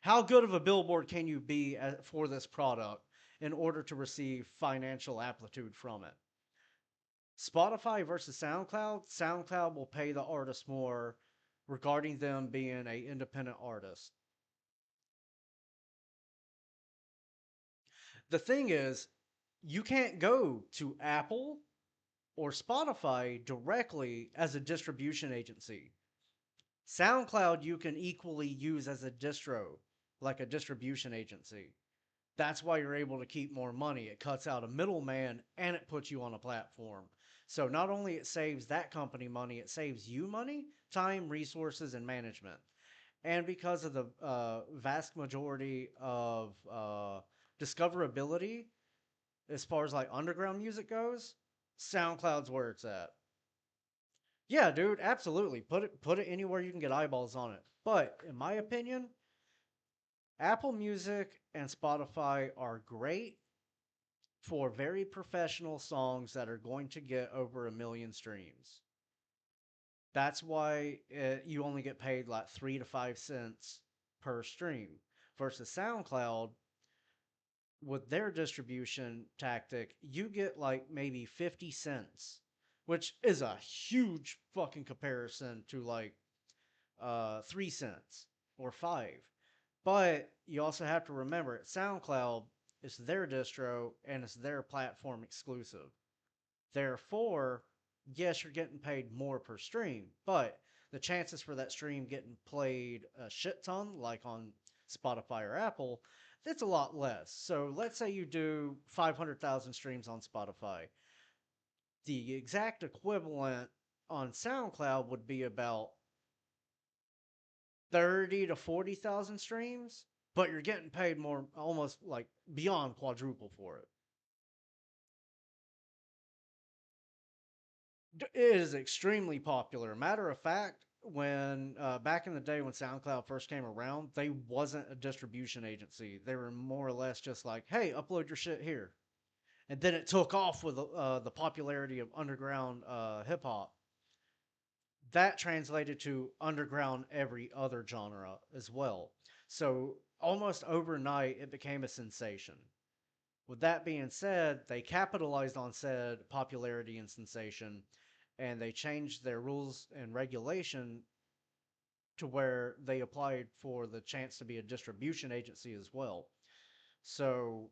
How good of a billboard can you be for this product in order to receive financial aptitude from it? Spotify versus SoundCloud, SoundCloud will pay the artist more regarding them being a independent artist. The thing is, you can't go to Apple or Spotify directly as a distribution agency. SoundCloud you can equally use as a distro, like a distribution agency. That's why you're able to keep more money. It cuts out a middleman and it puts you on a platform. So not only it saves that company money, it saves you money, time, resources, and management. And because of the vast majority of discoverability as far as like underground music goes, SoundCloud's where it's at. Yeah, dude, absolutely. Put it anywhere you can get eyeballs on it. But in my opinion, Apple Music and Spotify are great for very professional songs that are going to get over 1 million streams. That's why you only get paid like 3 to 5 cents per stream. Versus SoundCloud, with their distribution tactic, you get like maybe 50 cents, which is a huge fucking comparison to like 3 cents or five. But you also have to remember, SoundCloud is their distro and it's their platform exclusive. Therefore, yes, you're getting paid more per stream, but the chances for that stream getting played a shit ton, like on Spotify or Apple, it's a lot less. So let's say you do 500,000 streams on Spotify. The exact equivalent on SoundCloud would be about 30 to 40,000 streams, but you're getting paid more, almost like beyond quadruple for it. It is extremely popular. Matter of fact, when back in the day when SoundCloud first came around, they wasn't a distribution agency. They were more or less just like, "Hey, upload your shit here," and then it took off with the popularity of underground hip hop. That translated to underground every other genre as well. So almost overnight, it became a sensation. With that being said, they capitalized on said popularity and sensation, and they changed their rules and regulation to where they applied for the chance to be a distribution agency as well. So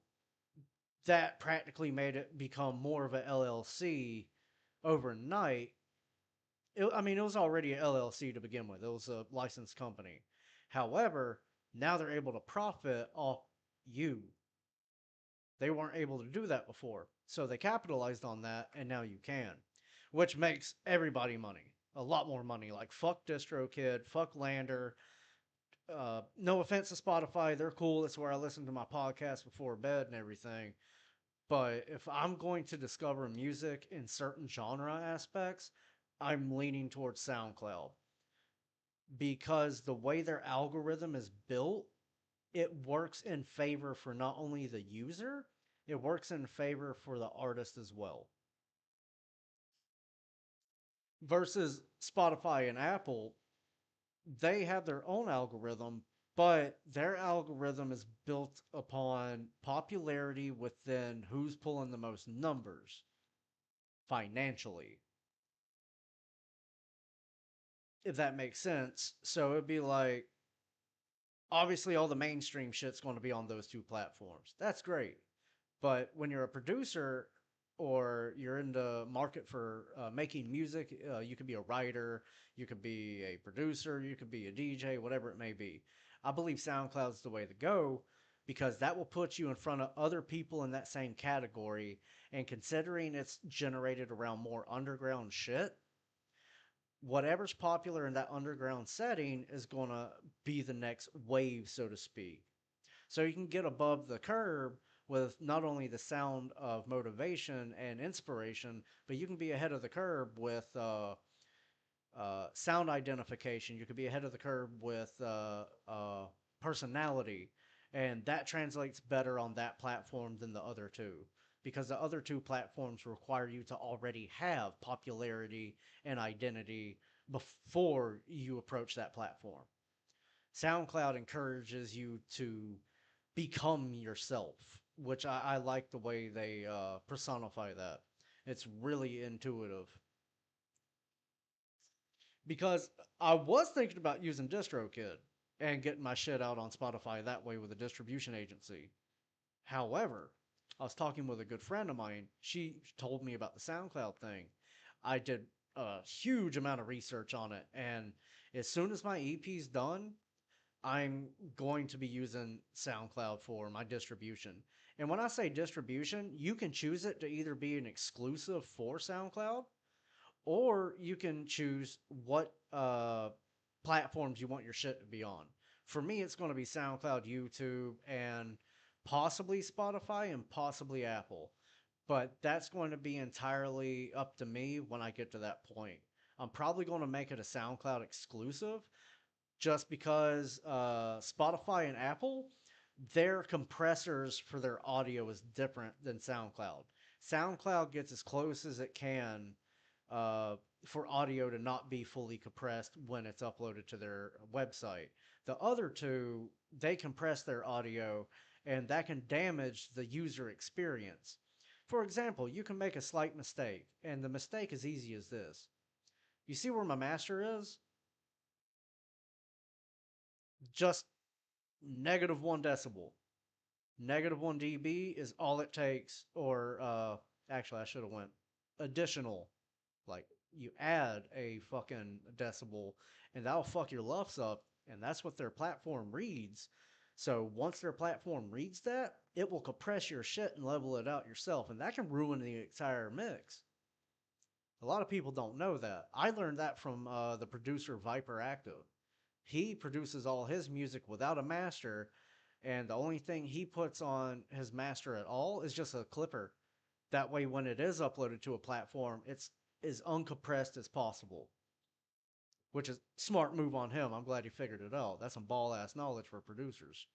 that practically made it become more of a LLC overnight. I mean, it was already a LLC to begin with. It was a licensed company. However, now they're able to profit off you. They weren't able to do that before. So they capitalized on that, and now you can, which makes everybody money. A lot more money. Like, fuck DistroKid, fuck Lander. No offense to Spotify, they're cool. That's where I listen to my podcast before bed and everything. But if I'm going to discover music in certain genre aspects, I'm leaning towards SoundCloud because the way their algorithm is built, it works in favor for not only the user, it works in favor for the artist as well. Versus Spotify and Apple, they have their own algorithm, but their algorithm is built upon popularity within who's pulling the most numbers financially, if that makes sense. So it'd be like, obviously, all the mainstream shit's going to be on those two platforms. That's great. But when you're a producer or you're in the market for making music, you could be a writer, you could be a producer, you could be a DJ, whatever it may be. I believe SoundCloud's the way to go because that will put you in front of other people in that same category. And considering it's generated around more underground shit, whatever's popular in that underground setting is going to be the next wave, so to speak. So you can get above the curb with not only the sound of motivation and inspiration, but you can be ahead of the curb with sound identification. You could be ahead of the curb with personality, and that translates better on that platform than the other two. Because the other two platforms require you to already have popularity and identity before you approach that platform. SoundCloud encourages you to become yourself, which I like the way they personify that. It's really intuitive. Because I was thinking about using DistroKid and getting my shit out on Spotify that way with a distribution agency. However, I was talking with a good friend of mine. She told me about the SoundCloud thing. I did a huge amount of research on it, and as soon as my EP's done, I'm going to be using SoundCloud for my distribution. And when I say distribution, you can choose it to either be an exclusive for SoundCloud, or you can choose what platforms you want your shit to be on. For me, it's going to be SoundCloud, YouTube, and possibly Spotify and possibly Apple. But that's going to be entirely up to me when I get to that point. I'm probably going to make it a SoundCloud exclusive just because Spotify and Apple, their compressors for their audio is different than SoundCloud. SoundCloud gets as close as it can for audio to not be fully compressed when it's uploaded to their website. The other two, they compress their audio, and that can damage the user experience. For example, you can make a slight mistake, and the mistake is easy as this. You see where my master is? Just -1 decibel. -1 dB is all it takes, or actually, I should have went additional. Like, you add a fucking decibel, and that'll fuck your lufs up, and that's what their platform reads. So once their platform reads that, it will compress your shit and level it out yourself, and that can ruin the entire mix. A lot of people don't know that. I learned that from the producer Viper Active. He produces all his music without a master, and the only thing he puts on his master at all is just a clipper. That way, when it is uploaded to a platform, it's as uncompressed as possible, which is smart move on him. I'm glad he figured it out. That's some ball ass knowledge for producers.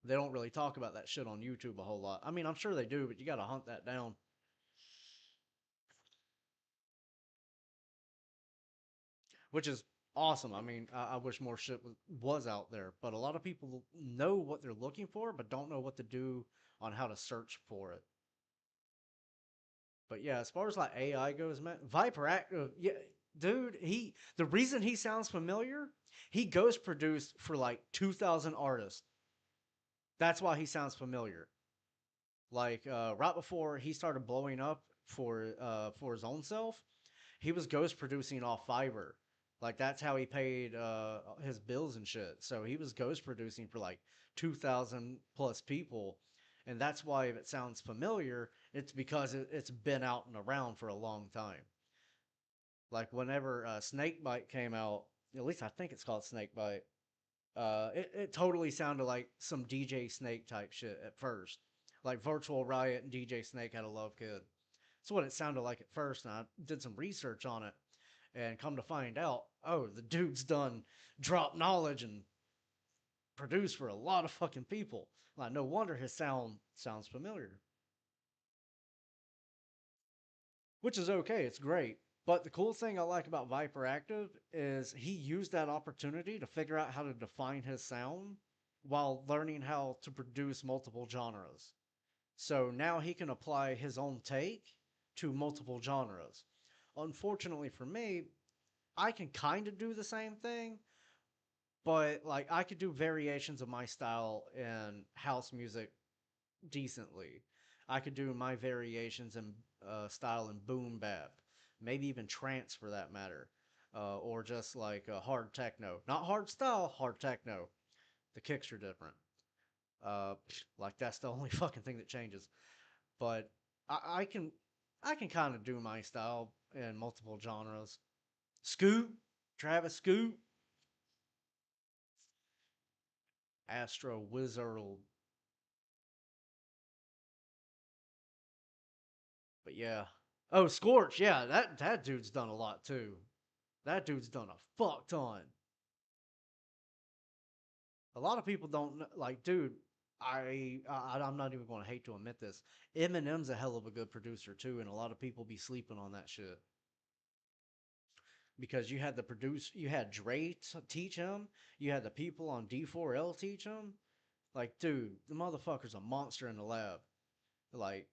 They don't really talk about that shit on YouTube a whole lot. I mean, I'm sure they do, but you got to hunt that down, which is awesome. I mean, I wish more shit was out there, but a lot of people know what they're looking for, but don't know what to do on how to search for it. But yeah, as far as like AI goes, man, Viper yeah, dude, the reason he sounds familiar, he ghost produced for like 2,000 artists. That's why he sounds familiar. Like right before he started blowing up for his own self, he was ghost producing off Fiverr. Like that's how he paid his bills and shit. So he was ghost producing for like 2,000 plus people, and that's why if it sounds familiar, it's because it's been out and around for a long time. Like whenever Snakebite came out, at least I think it's called Snakebite. It totally sounded like some DJ Snake type shit at first. Like Virtual Riot and DJ Snake had a love kid. That's what it sounded like at first, and I did some research on it, and come to find out, oh, the dude's done drop knowledge and produced for a lot of fucking people. Like, no wonder his sound sounds familiar, which is okay. It's great. But the cool thing I like about Viper Active is he used that opportunity to figure out how to define his sound while learning how to produce multiple genres. So now he can apply his own take to multiple genres. Unfortunately for me, I can kind of do the same thing, but like I could do variations of my style in house music decently. I could do my variations in style in boom bap, maybe even trance for that matter, or just like hard techno. Not hard style, hard techno. The kicks are different. Uh, like that's the only fucking thing that changes. But I can I can kind of do my style in multiple genres. Scoot, Travis Scoot, Astro Wizard. But yeah. Oh, Scorch. Yeah, that dude's done a lot too. That dude's done a fuck ton. A lot of people don't like, dude. I'm not even going to hate to admit this. Eminem's a hell of a good producer too, and a lot of people be sleeping on that shit because you had Dre teach him, you had the people on D4L teach him. Like, dude, the motherfucker's a monster in the lab. Like,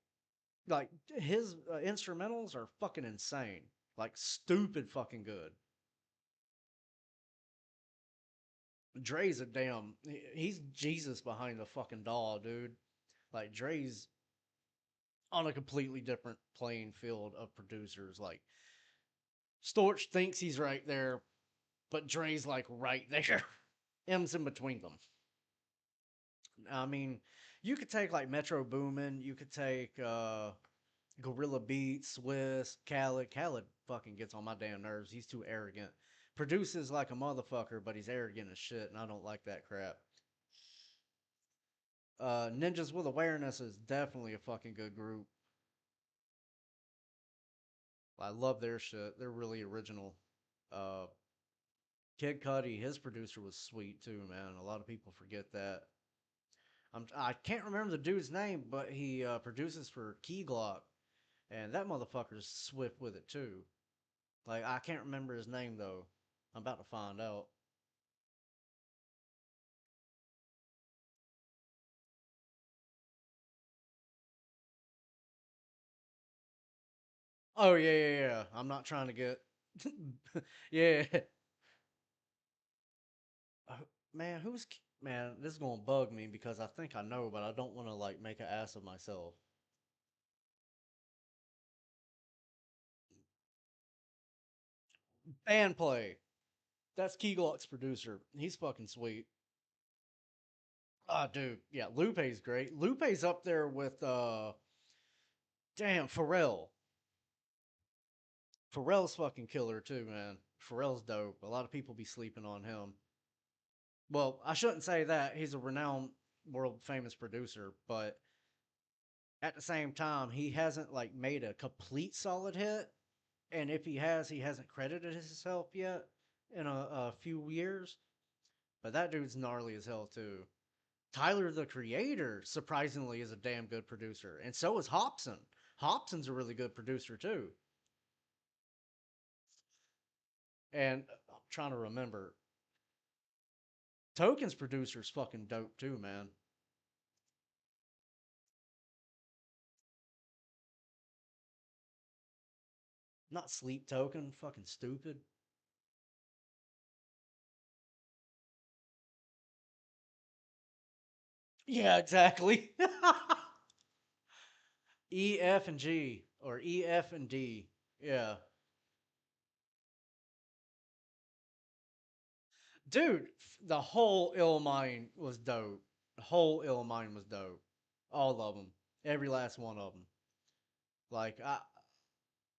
like his instrumentals are fucking insane. Like, stupid fucking good. Dre's a damn. He's Jesus behind the fucking doll, dude. Like Dre's on a completely different playing field of producers. Like Storch thinks he's right there, but Dre's like right there. M's in between them. I mean, you could take like Metro Boomin, you could take Gorilla Beats, Swiss, Khaled. Khaled fucking gets on my damn nerves. He's too arrogant. Produces like a motherfucker, but he's arrogant as shit, and I don't like that crap. Ninjas with Awareness is definitely a fucking good group. I love their shit. They're really original. Uh, Kid Cudi, his producer was sweet too, man. A lot of people forget that. I can't remember the dude's name, but he produces for Key Glock, and that motherfucker's swift with it too. Like I can't remember his name though. I'm about to find out. Oh yeah, yeah, yeah. I'm not trying to get. Yeah. Uh, Man, man? This is gonna bug me because I think I know, but I don't want to like make an ass of myself. Band play. That's Keylock's producer. He's fucking sweet. Ah, dude. Yeah, Lupe's great. Lupe's up there with damn Pharrell. Pharrell's fucking killer too, man. Pharrell's dope. A lot of people be sleeping on him. Well, I shouldn't say that. He's a renowned world famous producer, but at the same time, he hasn't like made a complete solid hit. And if he has, he hasn't credited himself yet in a few years. But that dude's gnarly as hell too. Tyler the Creator, surprisingly, is a damn good producer, and so is Hobson. Hobson's a really good producer too. And I'm trying to remember, Token's producer's fucking dope too, man. Not Sleep Token, fucking stupid. Yeah, exactly. E, F, and G, or E, F, and D. Yeah. Dude, the whole Illmind was dope. The whole Illmind was dope. All of them. Every last one of them. Like,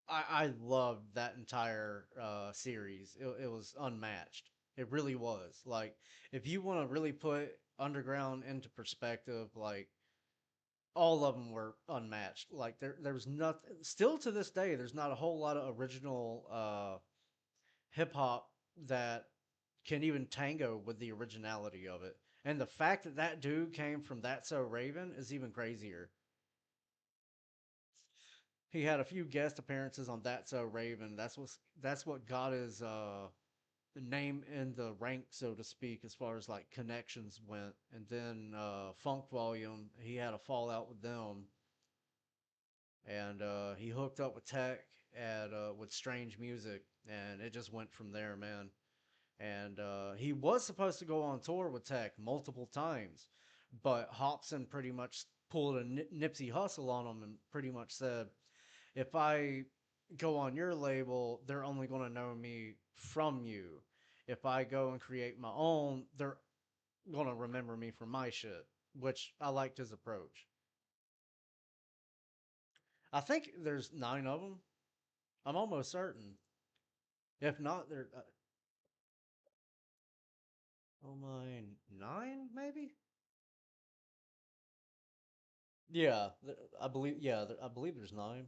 I loved that entire series. It was unmatched. It really was. Like, if you want to really put Underground into perspective, like, all of them were unmatched. Like, there was nothing. Still to this day, there's not a whole lot of original hip hop that can even tango with the originality of it. And the fact that that dude came from That So Raven is even crazier. He had a few guest appearances on That So Raven. That's what got his name in the rank, so to speak, as far as like connections went. And then Funk Volume, he had a fallout with them, and he hooked up with Tech at with Strange Music, and it just went from there, man. And he was supposed to go on tour with Tech multiple times, but Hobson pretty much pulled a Nipsey Hustle on him and pretty much said, "If I go on your label, they're only going to know me from you. If I go and create my own, they're going to remember me for my shit." Which I liked his approach. I think there's 9 of them. I'm almost certain. If not, there. Oh my, 9 maybe. Yeah, I believe. Yeah, I believe there's 9.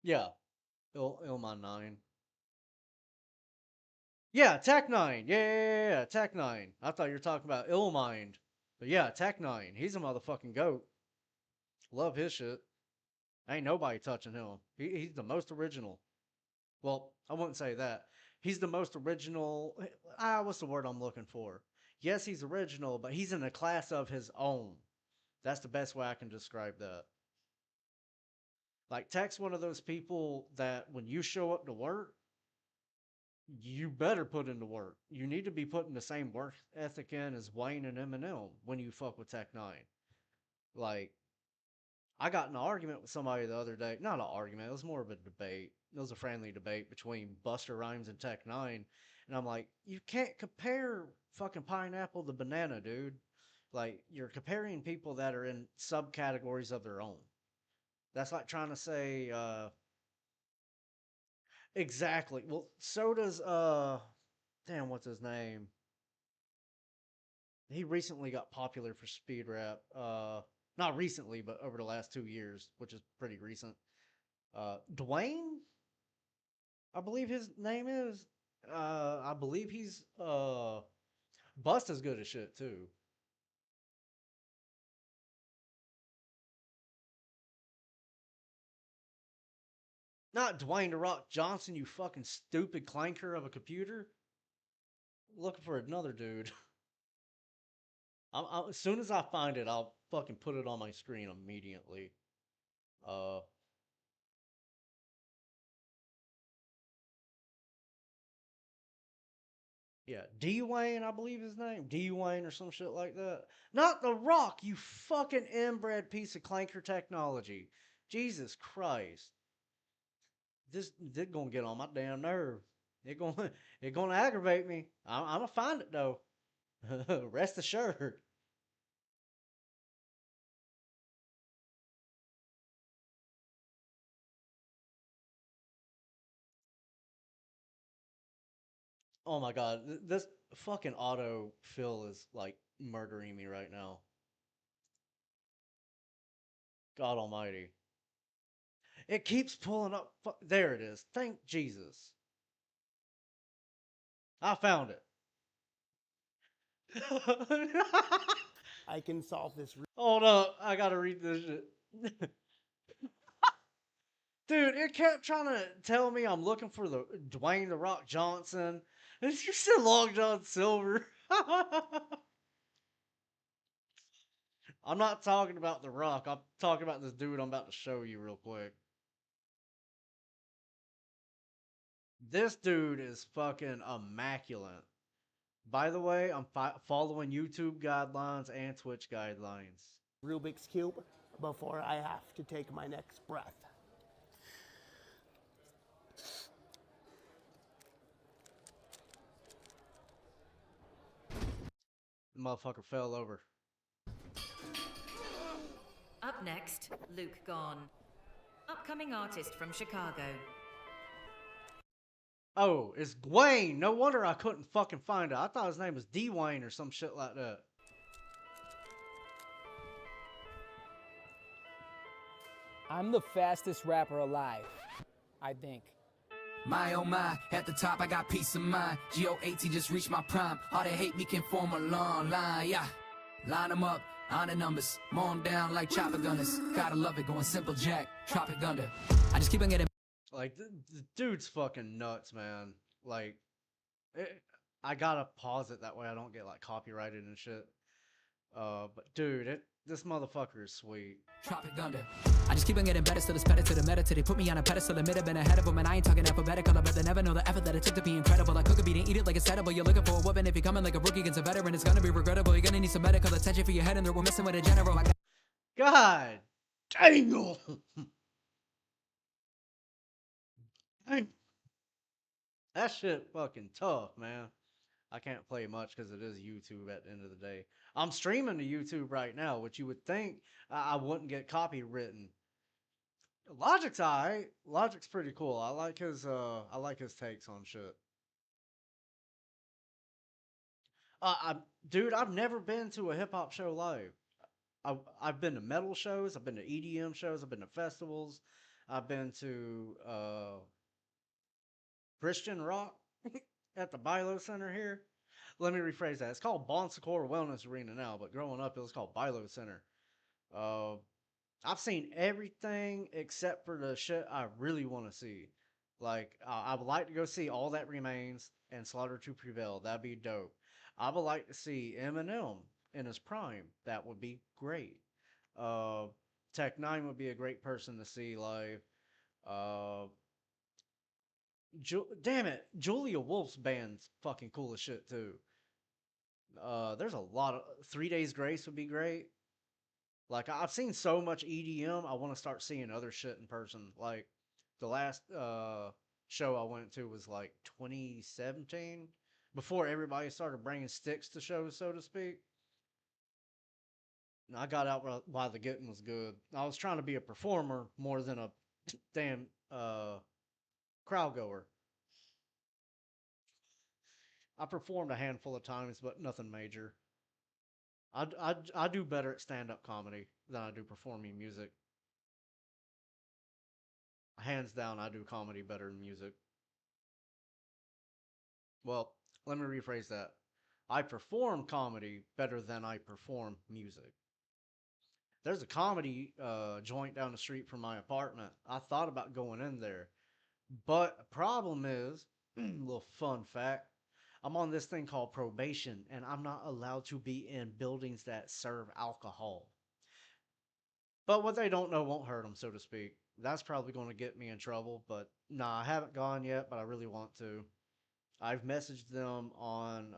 Yeah, Ilma 9. Yeah, Tech 9. Yeah, yeah, yeah, yeah, Tech 9. I thought you were talking about Illmind. But yeah, Tech 9. He's a motherfucking goat. Love his shit. Ain't nobody touching him. He's the most original. Well, I wouldn't say that. He's the most original. What's the word I'm looking for? Yes, he's original, but he's in a class of his own. That's the best way I can describe that. Like, Tech's one of those people that when you show up to work, you better put in the work. You need to be putting the same work ethic in as Wayne and Eminem when you fuck with Tech Nine. Like, I got in an argument with somebody the other day. Not an argument, it was more of a debate. It was a friendly debate between Buster Rhymes and Tech Nine. And I'm like, you can't compare fucking pineapple to banana, dude. Like, you're comparing people that are in subcategories of their own. That's like trying to say, exactly. Well, so does, damn, what's his name? He recently got popular for speed rap. Not recently, but over the last 2 years, which is pretty recent. Dwayne, I believe his name is. I believe he's Bust as good as shit too. Not Dwayne the Rock Johnson, you fucking stupid clanker of a computer. Looking for another dude. As soon as I find it, I'll fucking put it on my screen immediately. Uh, Yeah, D Wayne, I believe his name, D Wayne or some shit like that. Not The Rock, you fucking inbred piece of clanker technology. Jesus Christ, this gonna get on my damn nerve. It gonna it gonna aggravate me. I'm gonna find it though. Rest assured. Oh my god, this fucking auto fill is like murdering me right now. God Almighty, it keeps pulling up. There it is. Thank Jesus, I found it. I can solve this. Hold up, I gotta read this shit. Dude, it kept trying to tell me I'm looking for the Dwayne the Rock Johnson. It's just a Long John Silver. I'm not talking about the Rock. I'm talking about this dude I'm about to show you real quick. This dude is fucking immaculate. By the way, I'm following YouTube guidelines and Twitch guidelines. Rubik's Cube before I have to take my next breath. The motherfucker fell over. Up next, Luke Gone, upcoming artist from Chicago. Oh, it's Dwayne. No wonder I couldn't fucking find it. I thought his name was D Wayne or some shit like that. I'm the fastest rapper alive, I think. My oh my, at the top I got peace of mind. GO18 just reached my prime. All they hate me can form a long line, yeah. Line them up, on the numbers. Mow 'em down like chopper gunners. Gotta love it, going simple jack, Tropic Thunder. I just keep on getting. Like, the dude's fucking nuts, man. Like, I gotta pause it that way I don't get, like, copyrighted and shit. But dude, this motherfucker is sweet. Tropic Thunder. I just keep on getting better, so this better to the meta. They put me on a pedestal, admit I've been ahead of them. And I ain't talking alphabetical, but they never know the effort that it took to be incredible. I cook a beat and eat it like it's edible. You're looking for a weapon if you're coming like a rookie against a veteran. It's gonna be regrettable. You're gonna need some medical attention for your head, and we're messing with a general. God dang. Dang. That shit fucking tough, man. I can't play much because it is YouTube at the end of the day. I'm streaming to YouTube right now, which you would think I wouldn't get copywritten. Logic's alright. Logic's pretty cool. I like his takes on shit. I, dude, I've never been to a hip hop show live. I've been to metal shows. I've been to EDM shows. I've been to festivals. I've been to Christian rock at the Bilo Center here. Let me rephrase that. It's called Bon Secours Wellness Arena now, but growing up it was called Bilo Center. Uh, I've seen everything except for the shit I really want to see. Like, I would like to go see All That Remains and Slaughter to Prevail. That'd be dope. I would like to see Eminem in his prime. That would be great. Uh, Tech Nine would be a great person to see live. Uh, Damn it, Julia Wolf's band's fucking cool as shit too. There's a lot of 3 Days Grace would be great. Like, I've seen so much EDM, I want to start seeing other shit in person. Like, the last show I went to was like 2017, before everybody started bringing sticks to shows, so to speak. And I got out while the getting was good. I was trying to be a performer more than a damn crowd goer. I performed a handful of times, but nothing major. I do better at stand up comedy than I do performing music. Hands down, I do comedy better than music. Well, let me rephrase that. I perform comedy better than I perform music. There's a comedy joint down the street from my apartment. I thought about going in there, but the problem is, little fun fact, I'm on this thing called probation, and I'm not allowed to be in buildings that serve alcohol. But what they don't know won't hurt them, so to speak. That's probably going to get me in trouble, but nah, I haven't gone yet, but I really want to. I've messaged them on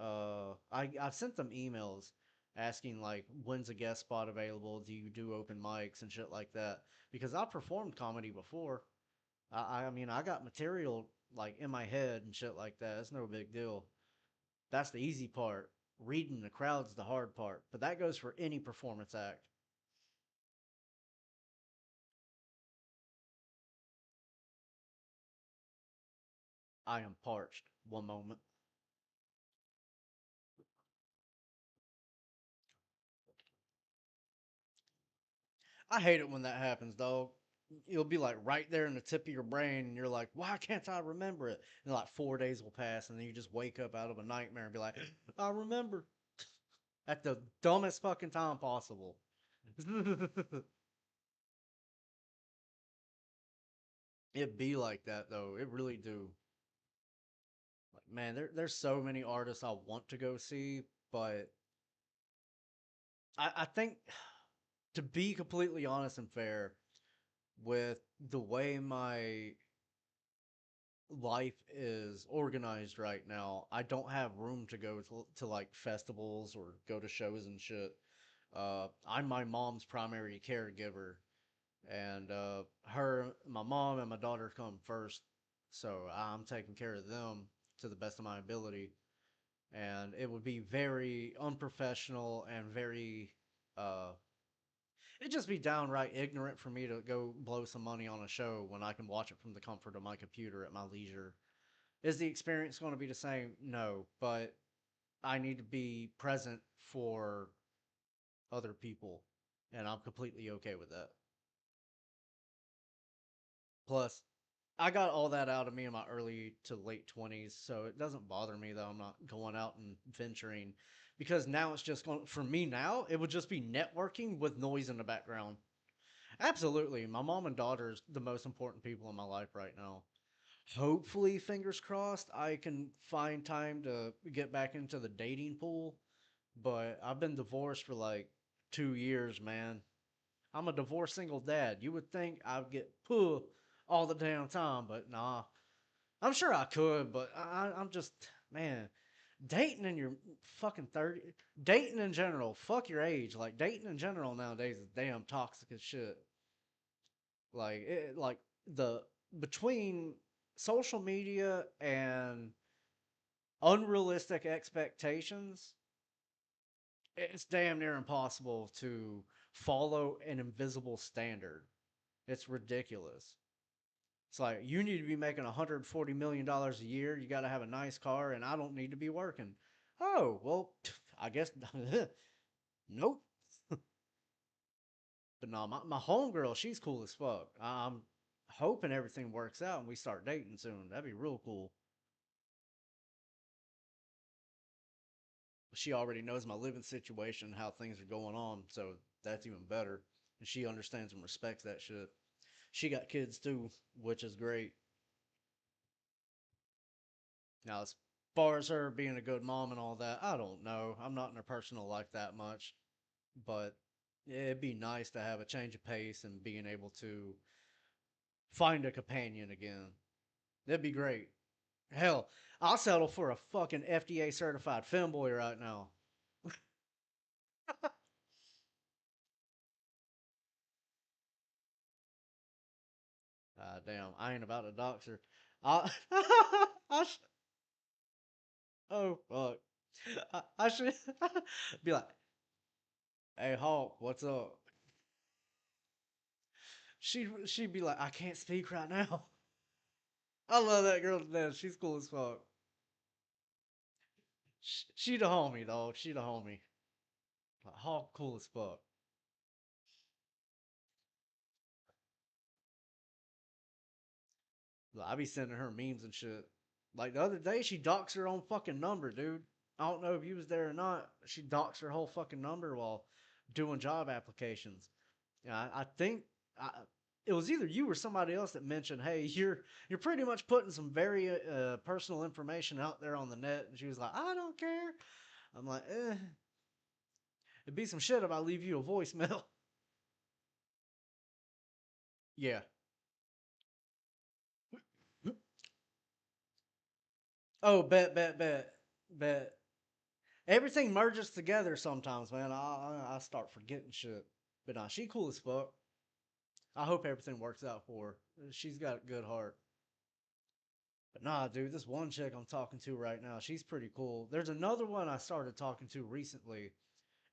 I've sent them emails asking like when's a guest spot available, do you do open mics and shit like that, because I've performed comedy before. I mean I got material like in my head and shit like that. It's no big deal. That's the easy part. Reading the crowd's the hard part, but that goes for any performance act. I am parched. One moment. I hate it when that happens, dog. It'll be like right there in the tip of your brain, and you're like, why can't I remember it? And like 4 days will pass, and then you just wake up out of a nightmare and be like, I remember at the dumbest fucking time possible. It be like that though. It really do. Like, man, there's so many artists I want to go see, but I think to be completely honest and fair, with the way my life is organized right now, I don't have room to go to like festivals or go to shows and shit. I'm my mom's primary caregiver, and my mom and my daughter come first, so I'm taking care of them to the best of my ability. And it would be very unprofessional and very uh, it'd just be downright ignorant for me to go blow some money on a show when I can watch it from the comfort of my computer at my leisure. Is the experience going to be the same? No, but I need to be present for other people, and I'm completely okay with that. Plus, I got all that out of me in my early to late 20s, so it doesn't bother me that I'm not going out and venturing, because now it's just going for me now, it would just be networking with noise in the background. Absolutely. My mom and daughter is the most important people in my life right now. Hopefully, fingers crossed, I can find time to get back into the dating pool. But I've been divorced for like 2 years, man. I'm a divorced single dad. You would think I'd get puh all the damn time, but nah. I'm sure I could, but I'm just, man, dating in your fucking 30, dating in general, fuck your age. Like, dating in general nowadays is damn toxic as shit. Like the between social media and unrealistic expectations, it's damn near impossible to follow an invisible standard. It's ridiculous. It's like you need to be making $140 million a year. You got to have a nice car, and I don't need to be working. Oh well, I guess nope. But no, my homegirl, she's cool as fuck. I'm hoping everything works out and we start dating soon. That'd be real cool. She already knows my living situation, how things are going on, so that's even better. And she understands and respects that shit. She got kids too, which is great. Now, as far as her being a good mom and all that, I don't know. I'm not in her personal life that much, but it'd be nice to have a change of pace and being able to find a companion again. That'd be great. Hell, I'll settle for a fucking FDA certified femboy right now. Damn, I ain't about to dox her. I, I oh fuck. I should be like, "Hey Hawk, what's up?" She'd be like, "I can't speak right now." I love that girl to death. She's cool as fuck. She the homie, dog. She the homie. Like, Hawk cool as fuck. Like, I be sending her memes and shit. Like the other day, she doxed her own fucking number, dude. I don't know if you was there or not. She doxed her whole fucking number while doing job applications. Yeah, I think I, it was either you or somebody else that mentioned, "Hey, you're pretty much putting some very personal information out there on the net." And she was like, "I don't care." I'm like, it'd be some shit if I leave you a voicemail. Yeah. Oh, bet. Everything merges together sometimes, man. I start forgetting shit. But nah, she cool as fuck. I hope everything works out for her. She's got a good heart. But nah, dude, this one chick I'm talking to right now, she's pretty cool. There's another one I started talking to recently,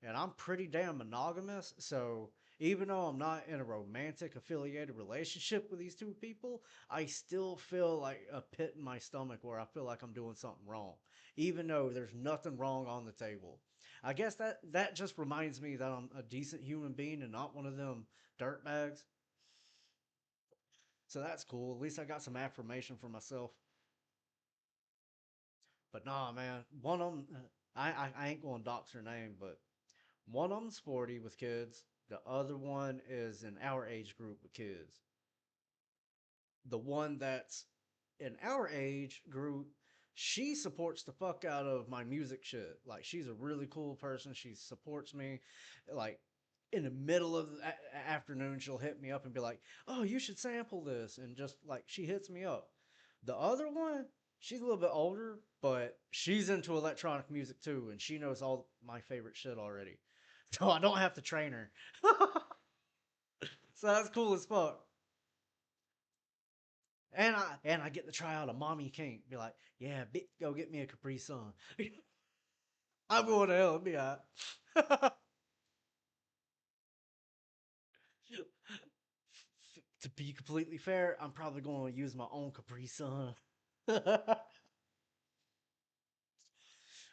and I'm pretty damn monogamous. So even though I'm not in a romantic affiliated relationship with these two people, I still feel like a pit in my stomach where I feel like I'm doing something wrong, even though there's nothing wrong on the table. I guess that just reminds me that I'm a decent human being and not one of them dirtbags. So that's cool. At least I got some affirmation for myself. But nah, man, one of them, I ain't going to dox her name, but one of them's 40 with kids. The other one is in our age group with kids. The one that's in our age group, she supports the fuck out of my music shit. Like, she's a really cool person. She supports me. Like, in the middle of the afternoon, she'll hit me up and be like, "Oh, you should sample this," and just like she hits me up. The other one, she's a little bit older, but she's into electronic music too, and she knows all my favorite shit already, so I don't have to train her. So that's cool as fuck. And I get to try out a mommy kink. Be like, yeah, go get me a Capri Sun. I'm going to hell. Be alright. To be completely fair, I'm probably going to use my own Capri Sun.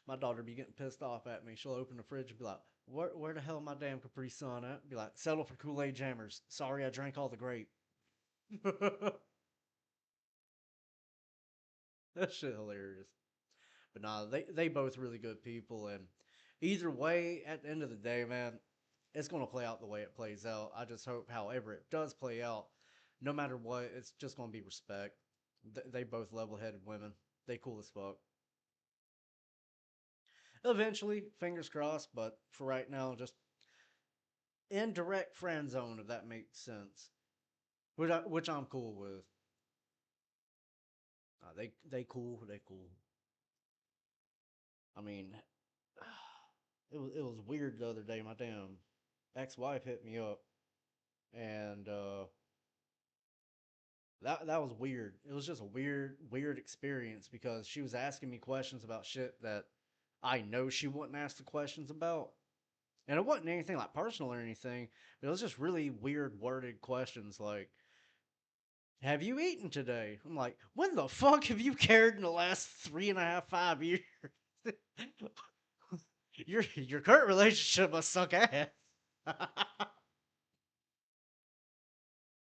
My daughter be getting pissed off at me. She'll open the fridge and be like, where the hell my damn Capri Sun at? Be like, settle for Kool-Aid Jammers. Sorry I drank all the grape. That shit hilarious. But nah, they both really good people, and either way, at the end of the day, man, it's gonna play out the way it plays out. I just hope, however it does play out, no matter what, it's just gonna be respect. They both level-headed women. They cool as fuck. Eventually, fingers crossed, but for right now, just indirect friend zone, if that makes sense. Which I'm cool with. They cool. They cool. I mean, it was weird the other day. My damn ex-wife hit me up, and that was weird. It was just a weird experience because she was asking me questions about shit that I know she wouldn't ask the questions about. And it wasn't anything like personal or anything, but it was just really weird worded questions like, "Have you eaten today?" I'm like, "When the fuck have you cared in the last 3.5, 5 years? Your current relationship must suck ass."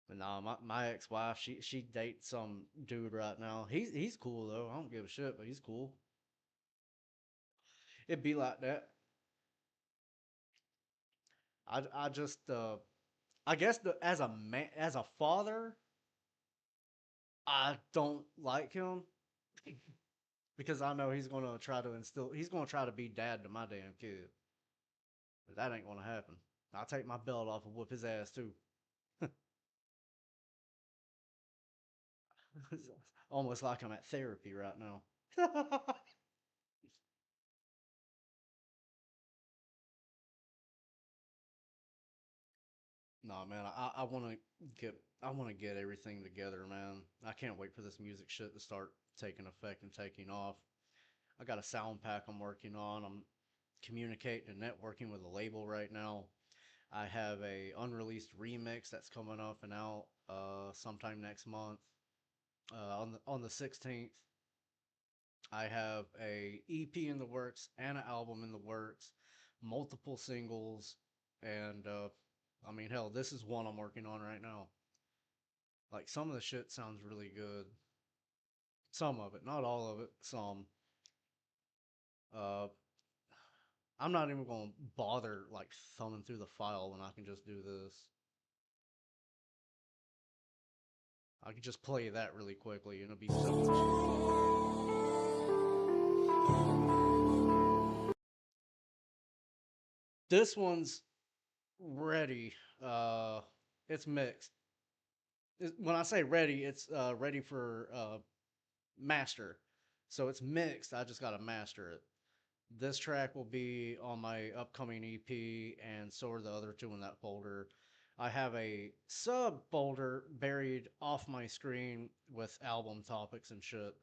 But nah, my ex wife, she dates some dude right now. He's cool though. I don't give a shit, but he's cool. It'd be like that. I just I guess as a man, as a father, I don't like him because I know he's gonna try to instill. He's gonna try to be dad to my damn kid. But that ain't gonna happen. I'll take my belt off and whoop his ass too. It's almost like I'm at therapy right now. No, man, I want to get everything together, man. I can't wait for this music shit to start taking effect and taking off. I got a sound pack I'm working on. I'm communicating and networking with a label right now. I have a unreleased remix that's coming up and out sometime next month. On the 16th, I have a EP in the works and an album in the works, multiple singles, and I mean, hell, this is one I'm working on right now. Like some of the shit sounds really good. Some of it, not all of it. Some. Uh, I'm not even gonna bother like thumbing through the file when I can just do this. I can just play that really quickly and it'll be so much. This one's ready. It's mixed. When I say ready, it's ready for master. So it's mixed. I just got to master it. This track will be on my upcoming EP, and so are the other two in that folder. I have a sub folder buried off my screen with album topics and shit.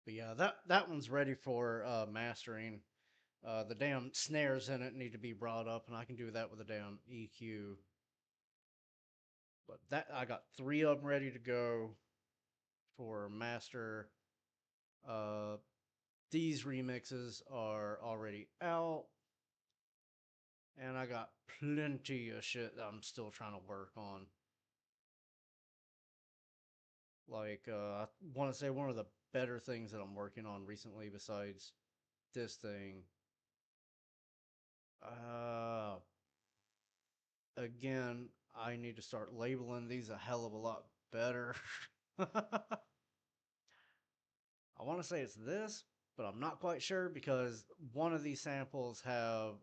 But yeah, that one's ready for mastering. The damn snares in it need to be brought up, and I can do that with a damn EQ. But that I got 3 of them ready to go for master. Uh, these remixes are already out, and I got plenty of shit that I'm still trying to work on. Like, I want to say one of the better things that I'm working on recently, besides this thing, uh, again, I need to start labeling these a hell of a lot better. I want to say it's this, but I'm not quite sure because one of these samples have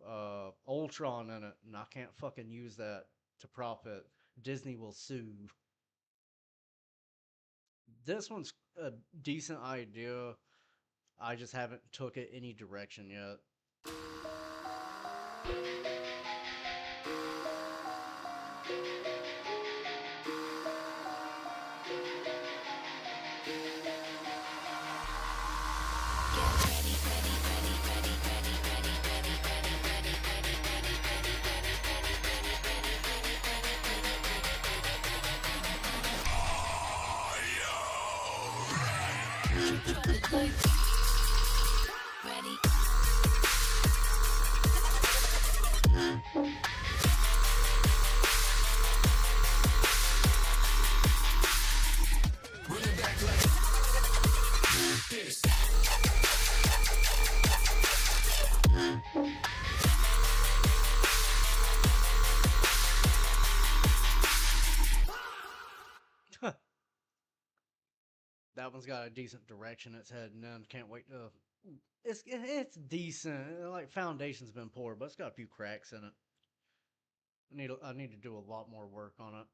Ultron in it, and I can't fucking use that to profit. Disney will sue. This one's a decent idea. I just haven't took it any direction yet. That one's got a decent direction it's heading in. Can't wait to. It's decent. Like foundation's been poor, but it's got a few cracks in it. I need to do a lot more work on it.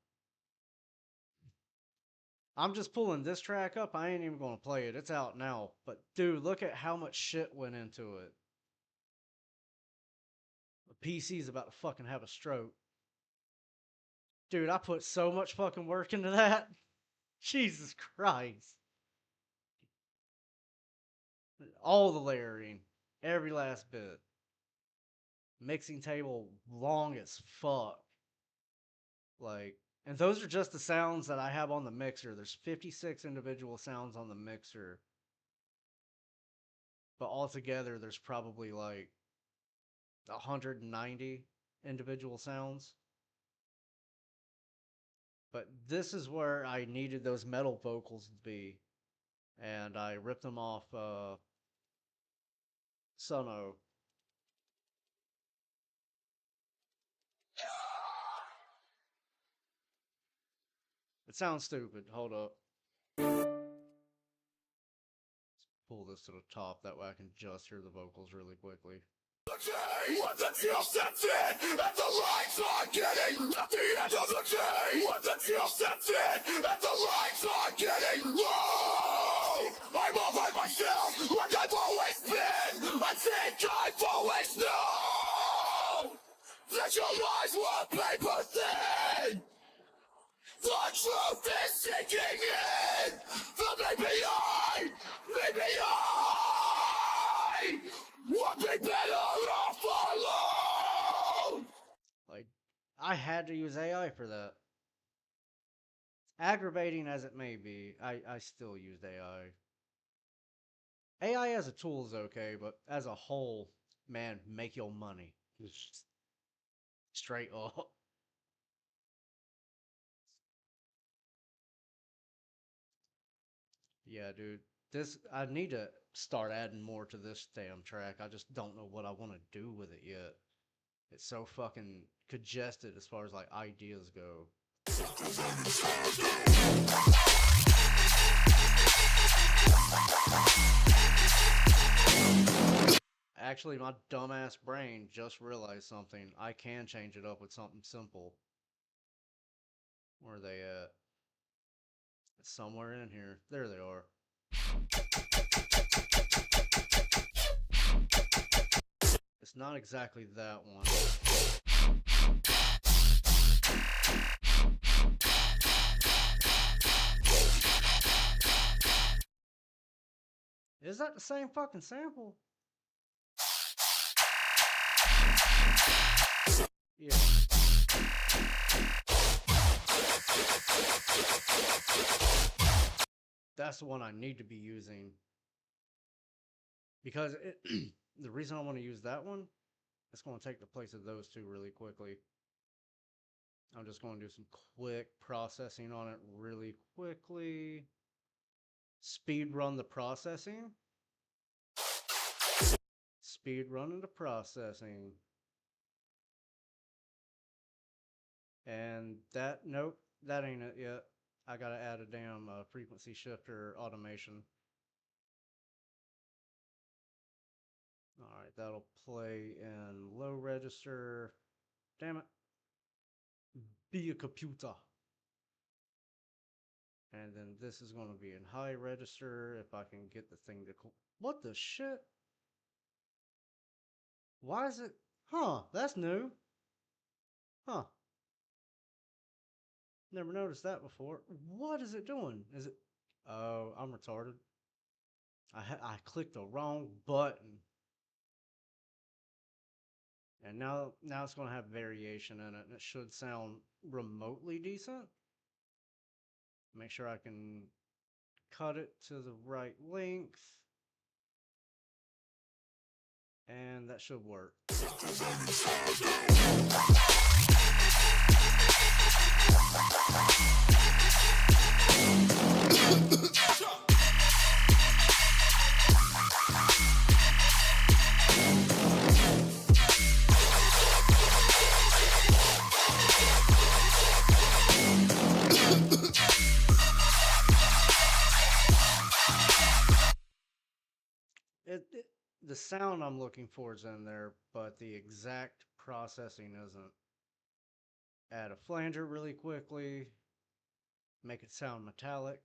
I'm just pulling this track up. I ain't even gonna play it. It's out now. But dude, look at how much shit went into it. The PC's about to fucking have a stroke. Dude, I put so much fucking work into that. Jesus Christ. All the layering. Every last bit. Mixing table long as fuck. Like, and those are just the sounds that I have on the mixer. There's 56 individual sounds on the mixer. But altogether, there's probably like 190 individual sounds. But this is where I needed those metal vocals to be. And I ripped them off Sono. It sounds stupid. Hold up. Pull this to the top. That way I can just hear the vocals really quickly. When the deal sets in, and the lights are getting at the end of the day. When the deal sets in, and the lights are getting low, I'm all by myself, like I've always been. I think I've always known that your lies were paper thin. The truth is sinking in. The maybe I would be better off alone. Like, I had to use AI for that. Aggravating as it may be, I still used AI. AI as a tool is okay, but as a whole, man, make your money. Straight up. Yeah, dude. I need to start adding more to this damn track. I just don't know what I want to do with it yet. It's so fucking congested as far as like ideas go. Actually, my dumbass brain just realized something. I can change it up with something simple. Where are they at? It's somewhere in here. There they are. It's not exactly that one. Is that the same fucking sample? Yeah. That's the one I need to be using. Because the reason I want to use that one, it's going to take the place of those two really quickly. I'm just going to do some quick processing on it really quickly. Speed run the processing. Speed running the processing. And that, nope, that ain't it yet. I gotta add a damn frequency shifter automation. Alright, that'll play in low register. Damn it. Be a computer. And then this is going to be in high register if I can get the thing to... What the shit? Why is it... Huh, that's new. Huh. Never noticed that before. What is it doing? Is it... Oh, I'm retarded. I clicked the wrong button. And now it's going to have variation in it, and it should sound remotely decent. Make sure I can cut it to the right length. And that should work. The sound I'm looking for is in there, but the exact processing isn't. Add a flanger really quickly. Make it sound metallic.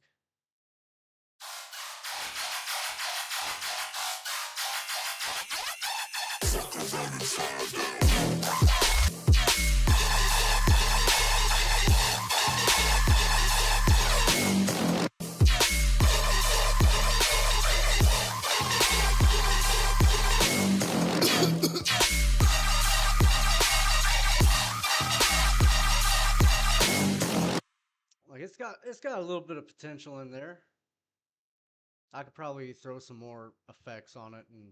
it's got a little bit of potential in there. I could probably throw some more effects on it and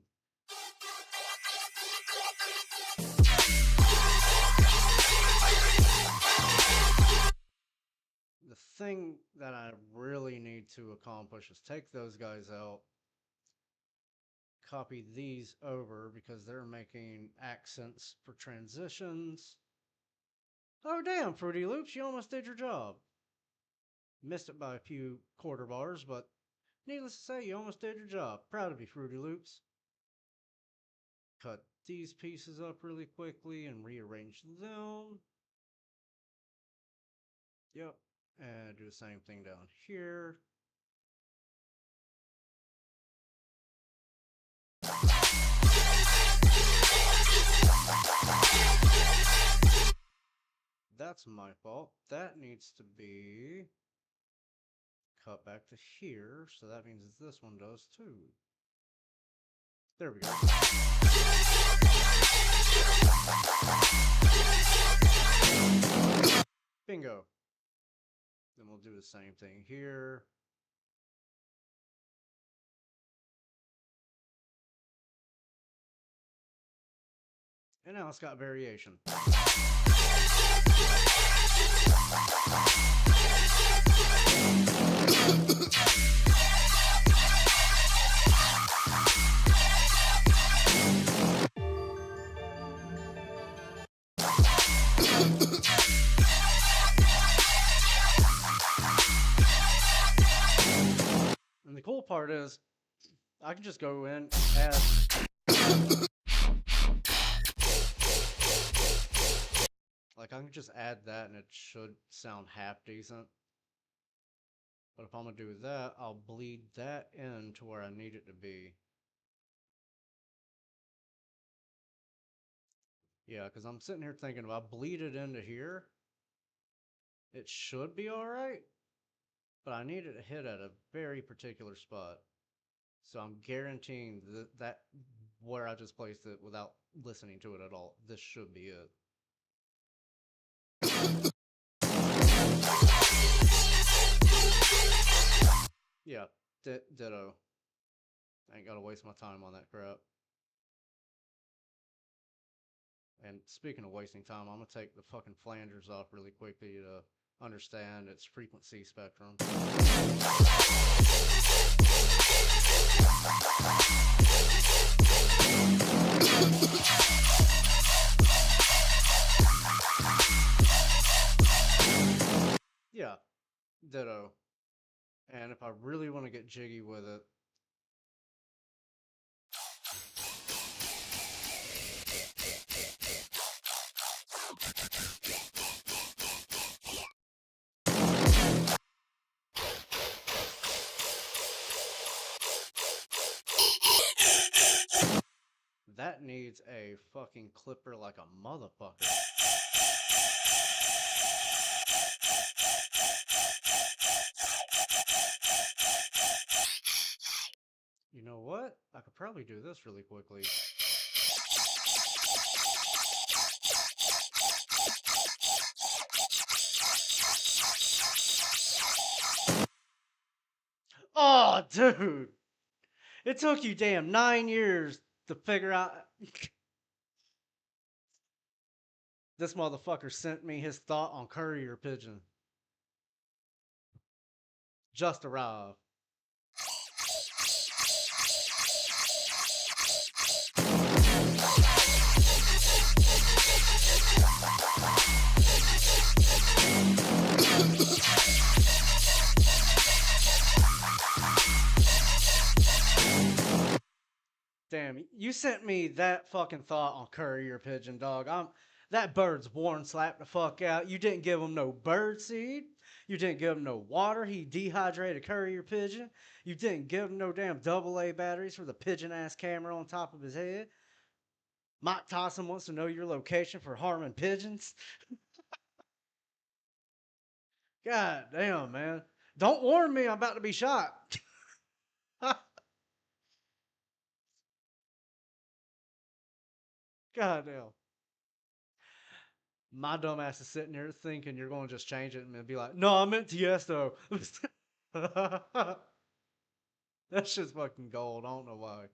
the thing that I really need to accomplish is take those guys out, copy these over because they're making accents for transitions. Oh, damn, Fruity Loops, you almost did your job. Missed it by a few quarter bars, but needless to say, you almost did your job. Proud of you, Fruity Loops. Cut these pieces up really quickly and rearrange them. Yep. And do the same thing down here. That's my fault. That needs to be cut back to here, so that means this one does too. There we go. Bingo. Then we'll do the same thing here. And now it's got variation. And the cool part is, I can just go in and add. Like, I can just add that and it should sound half decent. But if I'm going to do that, I'll bleed that in to where I need it to be. Yeah, because I'm sitting here thinking if I bleed it into here, it should be alright. But I need it to hit at a very particular spot. So I'm guaranteeing that where I just placed it without listening to it at all, this should be it. Yeah, ditto. I ain't gotta waste my time on that crap. And speaking of wasting time, I'm gonna take the fucking flangers off really quickly to understand its frequency spectrum. Yeah, ditto. And if I really want to get jiggy with it, that needs a fucking clipper like a motherfucker. You know what? I could probably do this really quickly. Oh, dude! It took you damn 9 years to figure out. This motherfucker sent me his thought on courier pigeon. Just arrived. Damn, you sent me that fucking thought on courier pigeon, dog. That bird's worn slap the fuck out. You didn't give him no bird seed. You didn't give him no water. He dehydrated courier pigeon. You didn't give him no damn AA batteries for the pigeon ass camera on top of his head. Mike Tyson wants to know your location for harming pigeons. God damn, man. Don't warn me I'm about to be shot. God damn. My dumb ass is sitting there thinking you're going to just change it and be like, no, I meant Tiesto. That shit's fucking gold. I don't know why.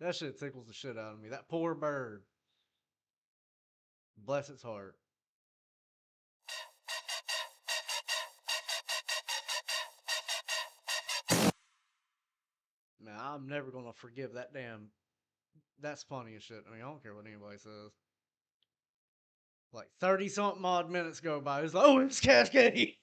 That shit tickles the shit out of me. That poor bird. Bless its heart. Man, I'm never gonna forgive that damn. That's funny as shit. I mean, I don't care what anybody says. Like 30 something odd minutes go by. It's like, oh, it's Cascade.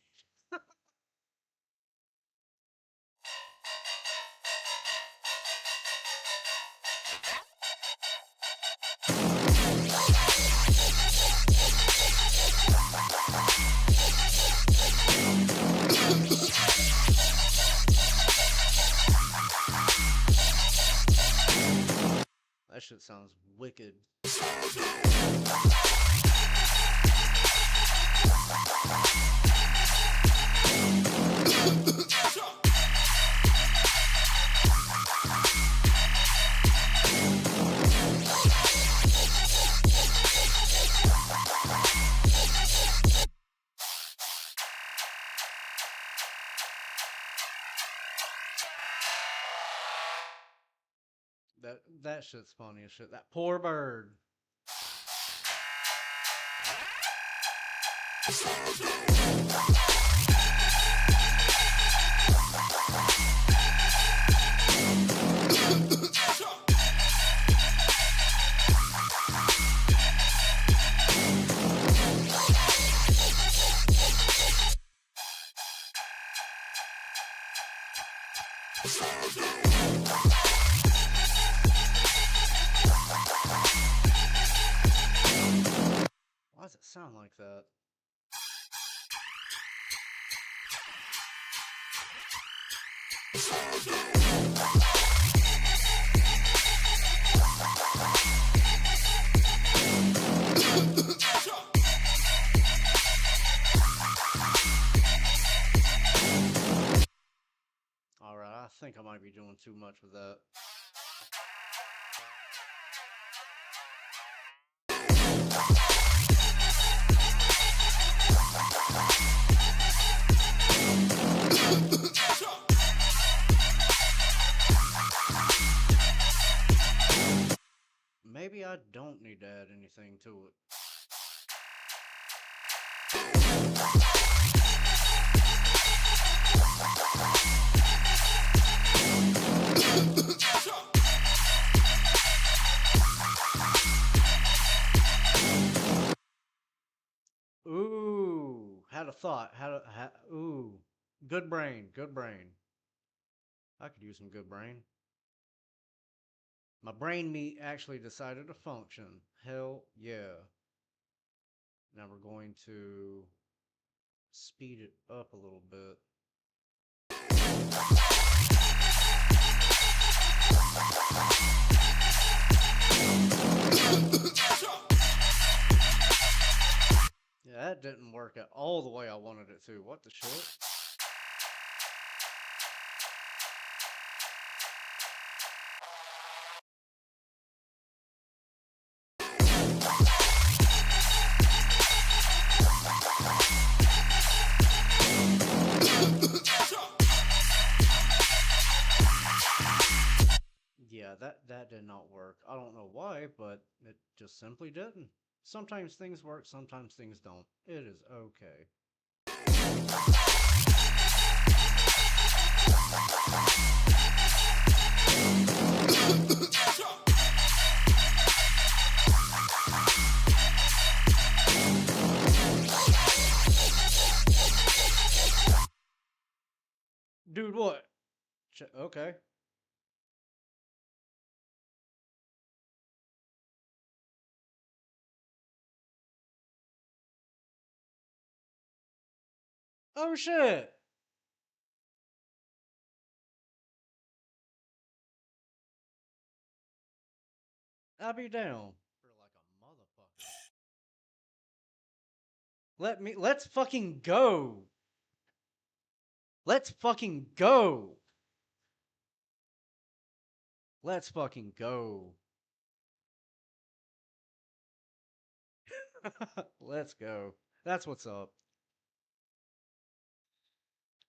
That shit sounds wicked. That shit's funny as shit. That poor bird. Why does it sound like that? Alright, I think I might be doing too much with that. Maybe I don't need to add anything to it. Ooh, had a thought. Ooh, good brain, good brain. I could use some good brain. My brain meat actually decided to function. Hell yeah. Now we're going to speed it up a little bit. Yeah, that didn't work out all the way I wanted it to. What the shit? Yeah, that did not work. I don't know why, but it just simply didn't. Sometimes things work, sometimes things don't. It is okay. Dude, what? Okay. Oh shit! I'll be down. For like a motherfucker. Let's fucking go. Let's fucking go. Let's fucking go. Let's go. That's what's up.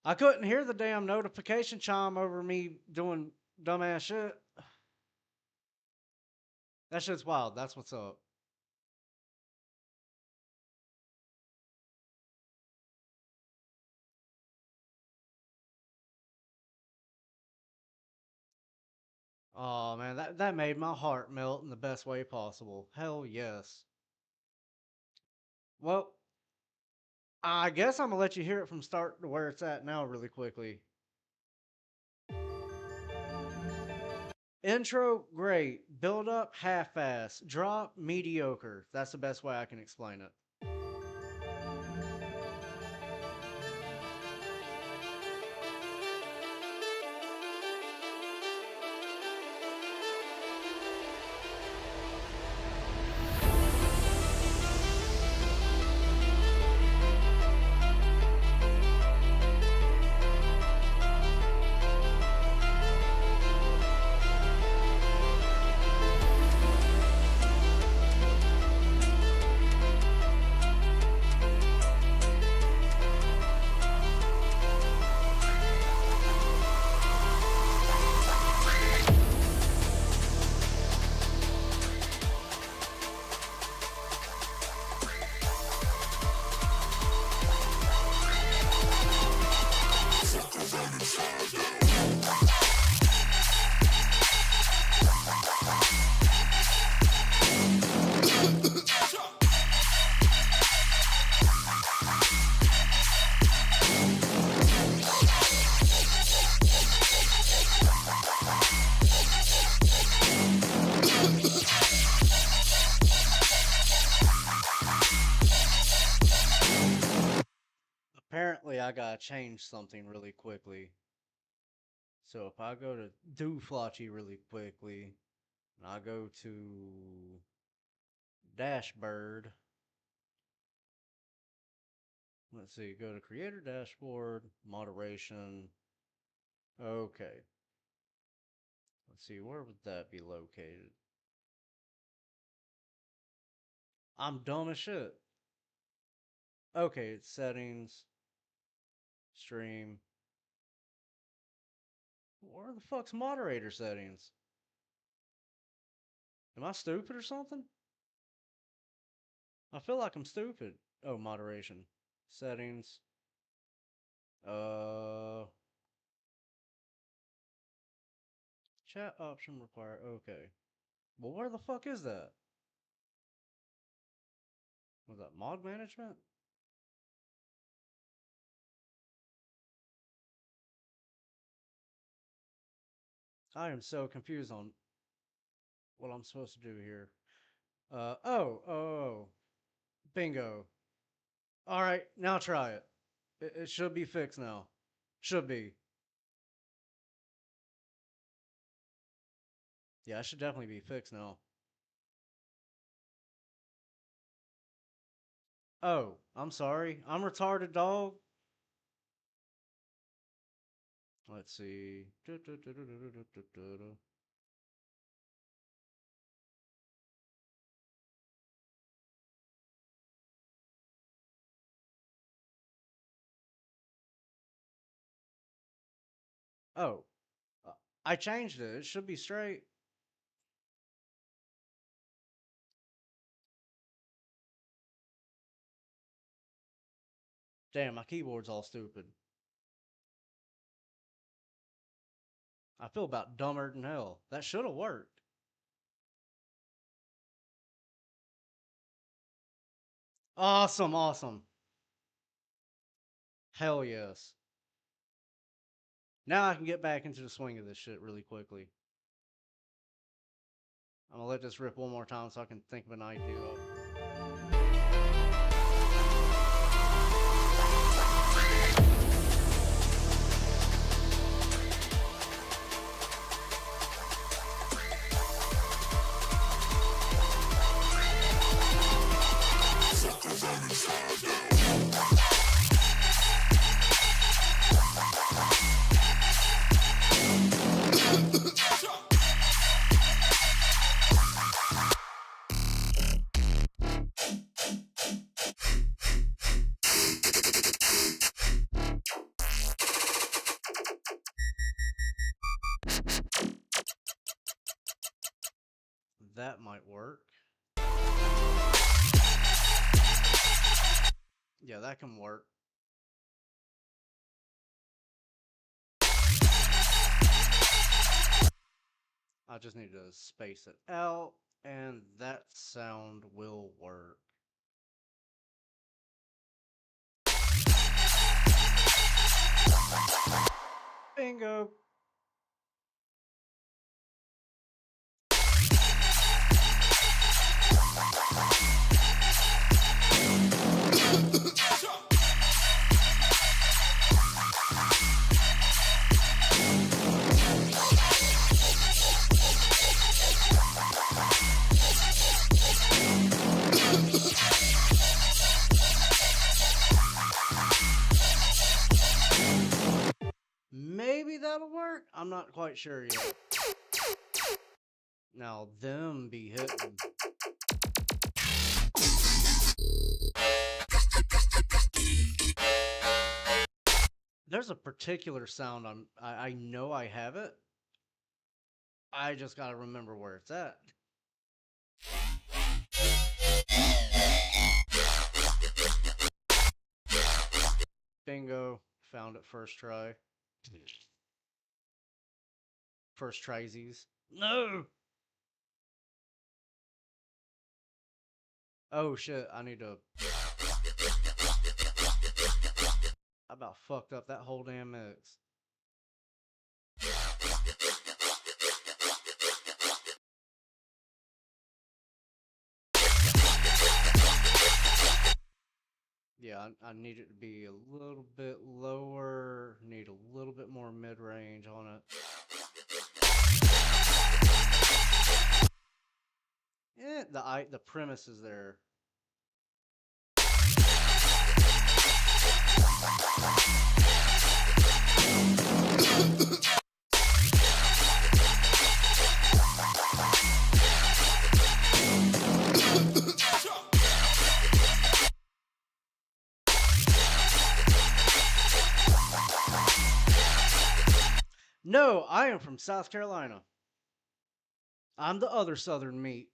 I couldn't hear the damn notification chime over me doing dumbass shit. That shit's wild. That's what's up. Oh man, that made my heart melt in the best way possible. Hell yes. Well, I guess I'm gonna let you hear it from start to where it's at now really quickly. Intro, great. Build up, half-ass. Drop, mediocre. That's the best way I can explain it. Apparently, I gotta change something really quickly. So if I go to do Flotchy really quickly, and I go to Dashboard, let's see, go to Creator Dashboard, Moderation. Okay. Let's see, where would that be located? I'm dumb as shit. Okay, it's settings, stream. Where the fuck's moderator settings? Am I stupid or something? I feel like I'm stupid. Oh, moderation. Settings. Chat option required. Okay. Well, where the fuck is that? Was that mod management? I am so confused on what I'm supposed to do here. Oh. Bingo. All right, now try it. It should be fixed now. Should be. Yeah, it should definitely be fixed now. Oh, I'm sorry. I'm retarded, dog. Let's see. Oh, uh, I changed it. It should be straight. Damn, my keyboard's all stupid. I feel about dumber than hell. That should have worked. Awesome. Hell yes. Now I can get back into the swing of this shit really quickly. I'm gonna let this rip one more time so I can think of an idea. that might work. Yeah, that can work. I just need to space it out, and that sound will work. Bingo! Maybe that'll work? I'm not quite sure yet. Now, them be hitting. There's a particular sound I know I have it. I just gotta remember where it's at. Bingo. Found it first try. First trysies. No! Oh shit, I need to... I about fucked up that whole damn mix. Yeah, I need it to be a little bit lower. Need a little bit more mid-range on it. Yeah, the premise is there. No, I am from South Carolina. I'm the other southern meat.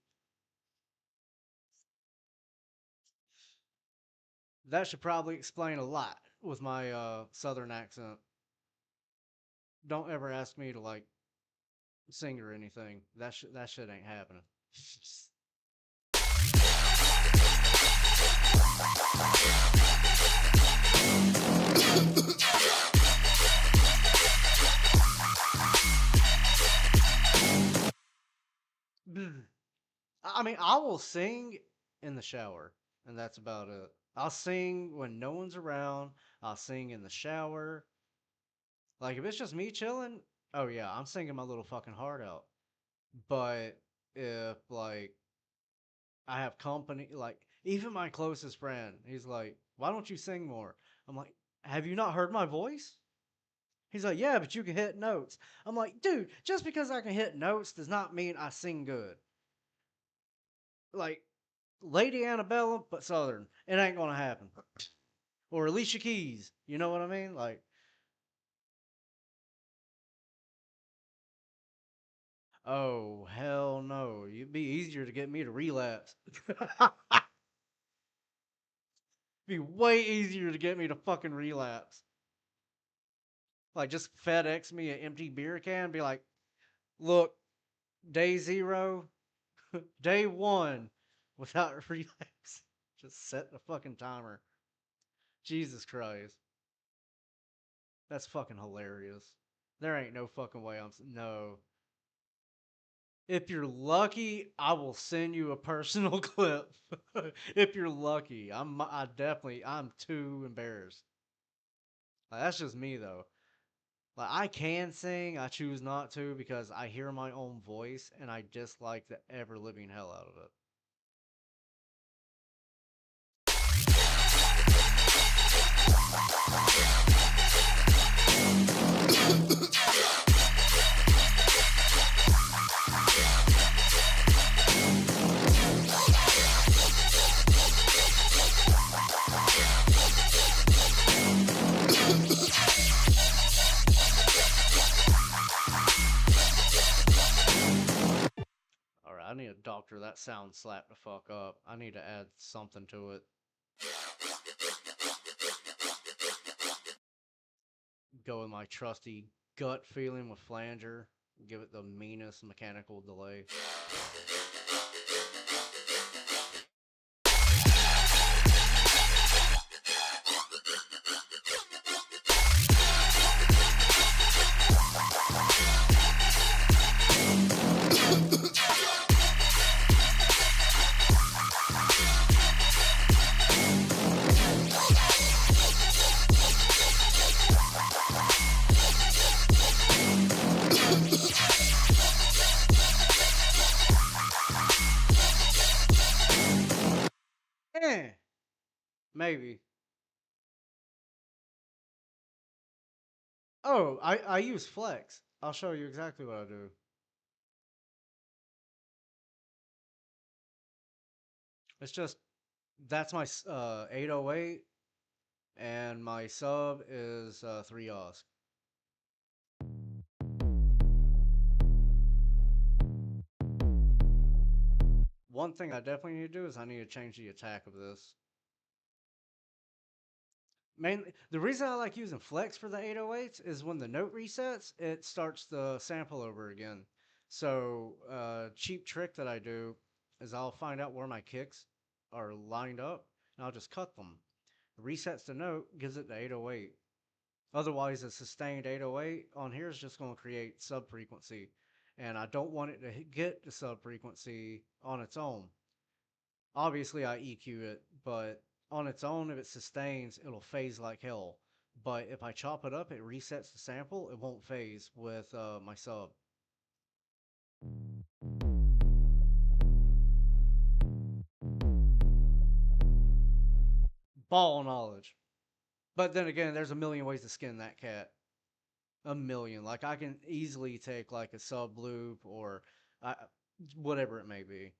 That should probably explain a lot with my southern accent. Don't ever ask me to like sing or anything. That shit ain't happening. I mean, I will sing in the shower, and that's about it. I'll sing when no one's around. I'll sing in the shower. Like, if it's just me chilling, oh yeah, I'm singing my little fucking heart out. But if, like, I have company, like, even my closest friend, he's like, why don't you sing more? I'm like, have you not heard my voice? He's like, yeah, but you can hit notes. I'm like, dude, just because I can hit notes does not mean I sing good. Like, Lady Annabella, but Southern. It ain't gonna happen. Or Alicia Keys. You know what I mean? Like, oh, hell no. It'd be easier to get me to relapse. Be way easier to get me to fucking relapse. Like, just FedEx me an empty beer can, be like, look, day 0, day 1, without relapse. Just set the fucking timer. Jesus Christ. That's fucking hilarious. There ain't no fucking way no. If you're lucky, I will send you a personal clip. If you're lucky, I'm too embarrassed. Like, that's just me though. Like, I can sing, I choose not to because I hear my own voice and I dislike the ever living hell out of it. Alright, I need to Doctor, that sound slapped the fuck up. I need to add something to it. Go with my trusty gut feeling with flanger. Give it the meanest mechanical delay. Eh, maybe. Oh, I use flex. I'll show you exactly what I do. It's just that's my 808, and my sub is 3 Os. One thing I definitely need to do is I need to change the attack of this. Mainly, the reason I like using flex for the 808s is when the note resets, it starts the sample over again. So, cheap trick that I do is I'll find out where my kicks are lined up, and I'll just cut them. Resets the note, gives it the 808. Otherwise, a sustained 808 on here is just going to create sub frequency, and I don't want it to get the sub frequency on its own. Obviously, I EQ it, but on its own, if it sustains, it'll phase like hell. But if I chop it up, it resets the sample. It won't phase with my sub. Ball knowledge. But then again, there's a million ways to skin that cat. A million. Like I can easily take like a sub loop or whatever it may be.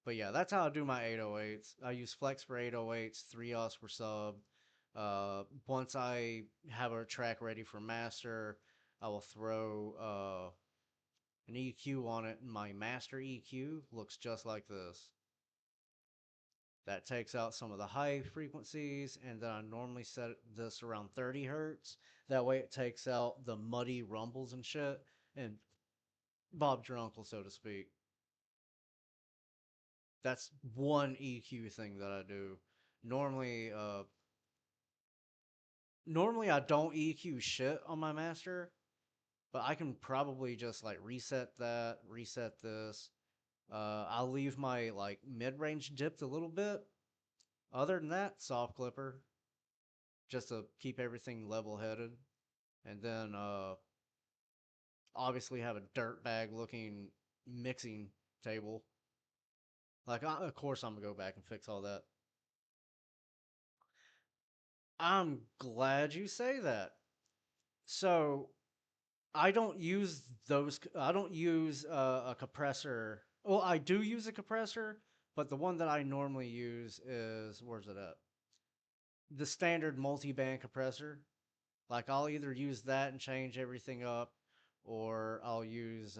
But yeah, that's how I do my 808s. I use flex for 808s, 3 Os for sub. Once I have a track ready for master, I will throw an EQ on it. And my master EQ looks just like this. That takes out some of the high frequencies, and then I normally set this around 30 hertz. That way it takes out the muddy rumbles and shit, and Bob's your uncle, so to speak. That's one EQ thing that I do. Normally, normally I don't EQ shit on my master, but I can probably just like reset that, reset this. I'll leave my like mid-range dipped a little bit. Other than that, soft clipper, just to keep everything level-headed. And then obviously have a dirtbag looking mixing table. Like, of course I'm gonna go back and fix all that. I'm glad you say that. So I don't use those. I don't use a compressor. Well, I do use a compressor, but the one that I normally use is where's it at? The standard multi-band compressor. Like I'll either use that and change everything up, or I'll use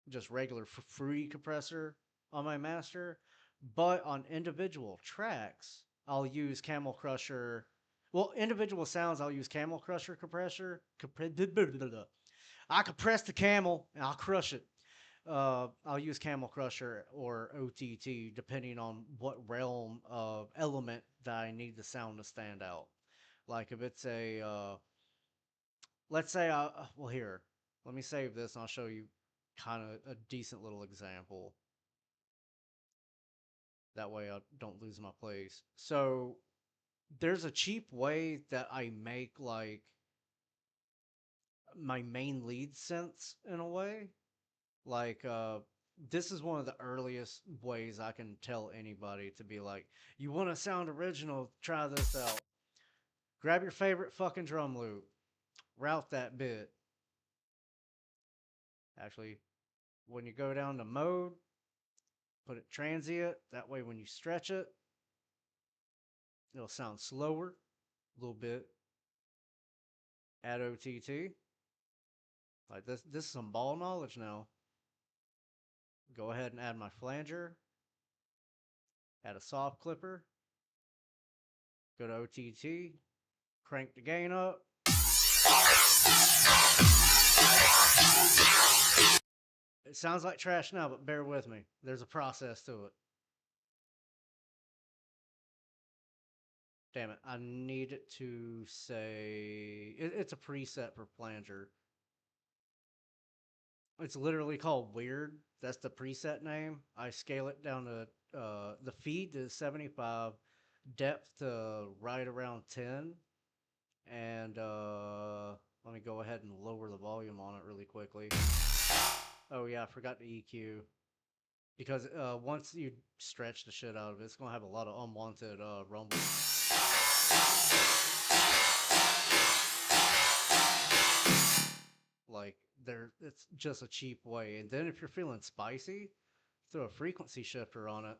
just regular free compressor on my master. But on individual tracks, I'll use Camel Crusher. Well, individual sounds, I'll use Camel Crusher compressor. I compress the camel and I'll crush it. I'll use Camel Crusher or OTT depending on what realm of element that I need the sound to stand out. Like if it's a, let's say, well, here, let me save this and I'll show you kind of a decent little example. That way I don't lose my place. So there's a cheap way that I make like my main lead synths in a way. Like this is one of the earliest ways I can tell anybody to be like, you want to sound original, try this out. Grab your favorite fucking drum loop, route that bit. Actually, when you go down to mode, put it transient. That way when you stretch it, it'll sound slower a little bit. Add OTT. Like this is some ball knowledge now. Go ahead and add my flanger. Add a soft clipper. Go to OTT. Crank the gain up. It sounds like trash now, but bear with me. There's a process to it. Damn it. I need it to say... it's a preset for flanger. It's literally called Weird. That's the preset name. I scale it down to the feed to 75, depth to right around 10, and let me go ahead and lower the volume on it really quickly. Oh yeah, I forgot the EQ. Because once you stretch the shit out of it, it's gonna have a lot of unwanted rumble. Like it's just a cheap way. And then if you're feeling spicy, throw a frequency shifter on it.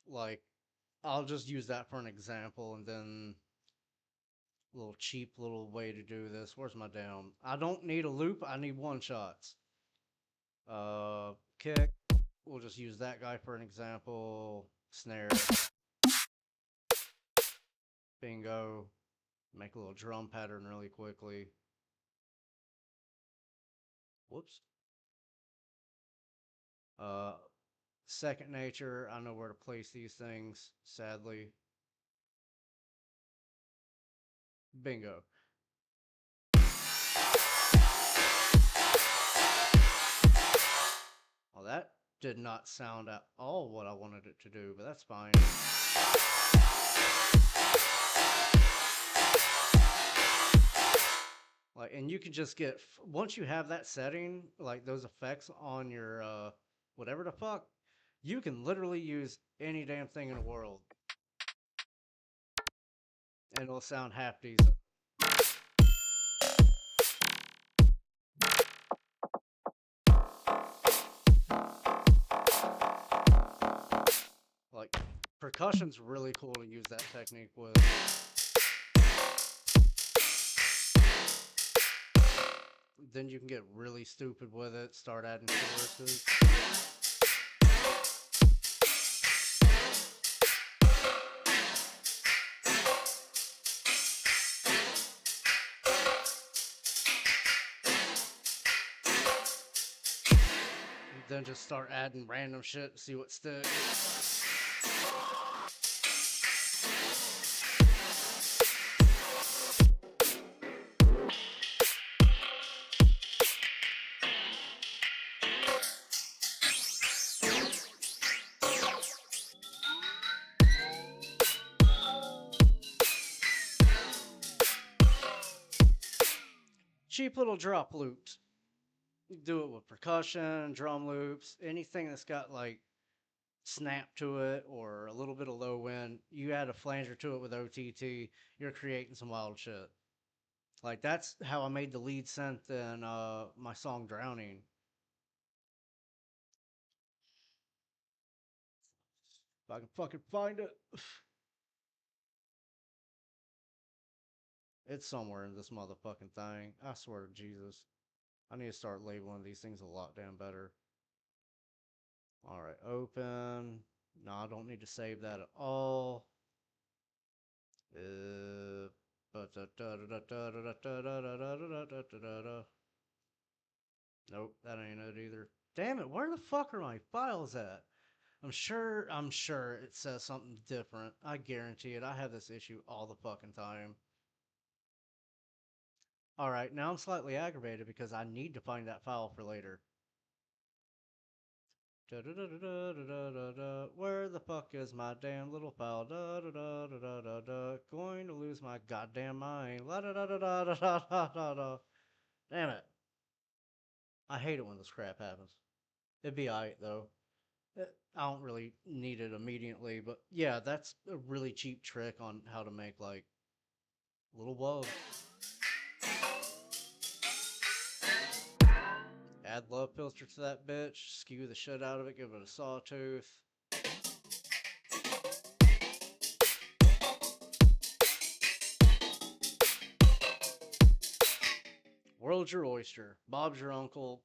Like, I'll just use that for an example, and then a little cheap little way to do this. Where's my down? I don't need a loop. I need one shots. Kick. We'll just use that guy for an example. Snare. Bingo. Make a little drum pattern really quickly. Whoops. Second nature. I know where to place these things, sadly. Bingo. Well, that did not sound at all what I wanted it to do, but that's fine. Like, and you can just get, once you have that setting, like those effects on your whatever the fuck, you can literally use any damn thing in the world, and it'll sound half decent. Like, percussion's really cool to use that technique with. Then you can get really stupid with it, start adding choruses. Then just start adding random shit, see what sticks. Cheap little drop loops. You do it with percussion, drum loops, anything that's got like snap to it or a little bit of low end. You add a flanger to it with OTT, you're creating some wild shit. Like, that's how I made the lead synth in my song Drowning. If I can fucking find it. It's somewhere in this motherfucking thing. I swear to Jesus. I need to start labeling these things a lot damn better. Alright, open. No, I don't need to save that at all. Nope, that ain't it either. Damn it, where the fuck are my files at? I'm sure it says something different. I guarantee it. I have this issue all the fucking time. Alright, now I'm slightly aggravated because I need to find that file for later. Where the fuck is my damn little file? Going to lose my goddamn mind. Damn it. I hate it when this crap happens. It'd be alright though. I don't really need it immediately, but yeah, that's a really cheap trick on how to make like little bugs. Add love filter to that bitch. Skew the shit out of it. Give it a sawtooth. World's your oyster. Bob's your uncle.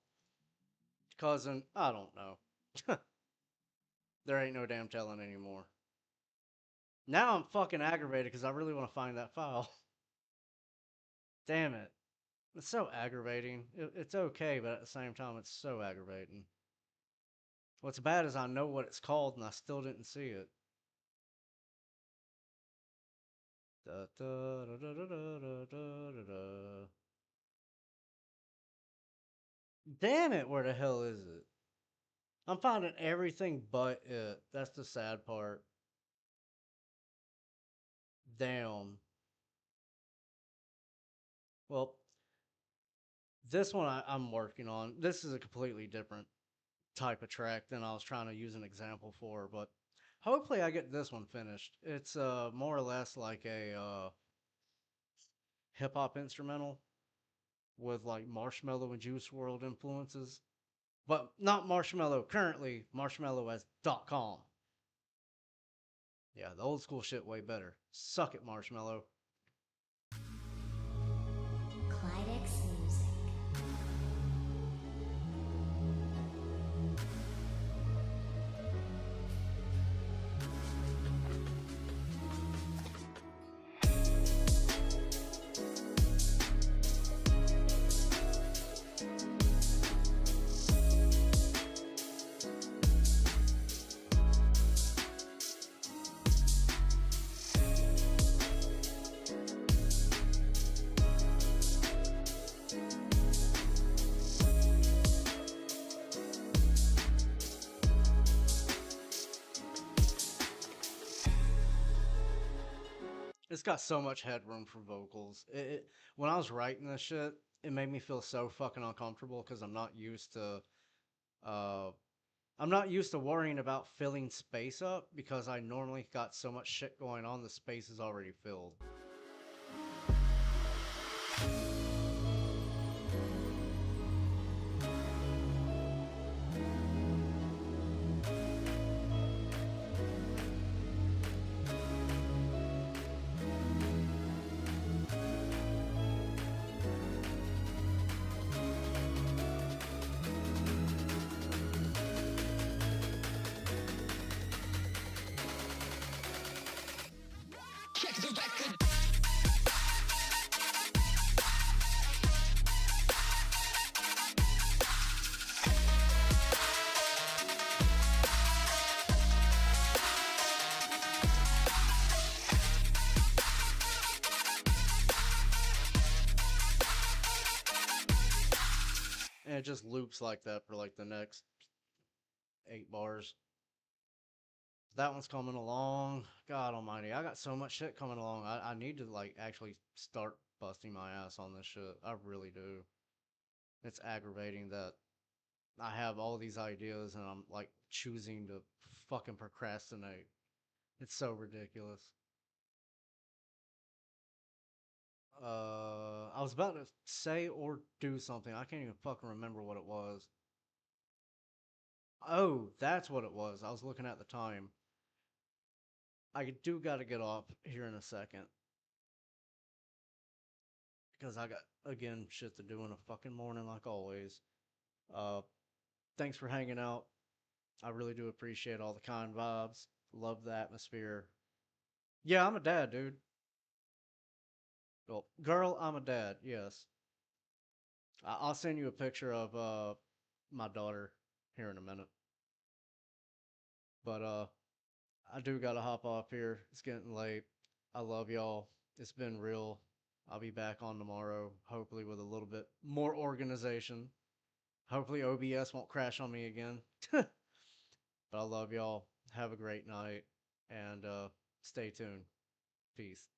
Cousin. I don't know. There ain't no damn telling anymore. Now I'm fucking aggravated because I really want to find that file. Damn it. It's so aggravating. It's okay, but at the same time, it's so aggravating. What's bad is I know what it's called and I still didn't see it. Da, da, da, da, da, da, da, da, da. Damn it, where the hell is it? I'm finding everything but it. That's the sad part. Damn. Well, this one I'm working on. This is a completely different type of track than I was trying to use an example for, but hopefully I get this one finished. It's more or less like a hip hop instrumental with like Marshmello and Juice World influences. But not Marshmello currently, Marshmello as .com. Yeah, the old school shit way better. Suck it, Marshmello. Clydex music. It's got so much headroom for vocals. When I was writing this shit, it made me feel so fucking uncomfortable because uh, I'm not used to worrying about filling space up because I normally got so much shit going on, the space is already filled. And it just loops like that for like the next 8 bars. That one's coming along. God almighty, I got so much shit coming along. I need to like actually start busting my ass on this shit. I really do. It's aggravating that I have all these ideas and I'm like choosing to fucking procrastinate. It's so ridiculous. I was about to say or do something. I can't even fucking remember what it was. Oh, that's what it was. I was looking at the time. I do got to get off here in a second because I got again shit to do in a fucking morning like always. Uh, thanks for hanging out. I really do appreciate all the kind vibes. Love the atmosphere. Yeah, I'm a dad, dude. Well, girl, I'm a dad. Yes, I'll send you a picture of my daughter here in a minute. But I do gotta hop off here. It's getting late. I love y'all. It's been real. I'll be back on tomorrow, hopefully with a little bit more organization. Hopefully OBS won't crash on me again. But I love y'all. Have a great night and stay tuned. Peace.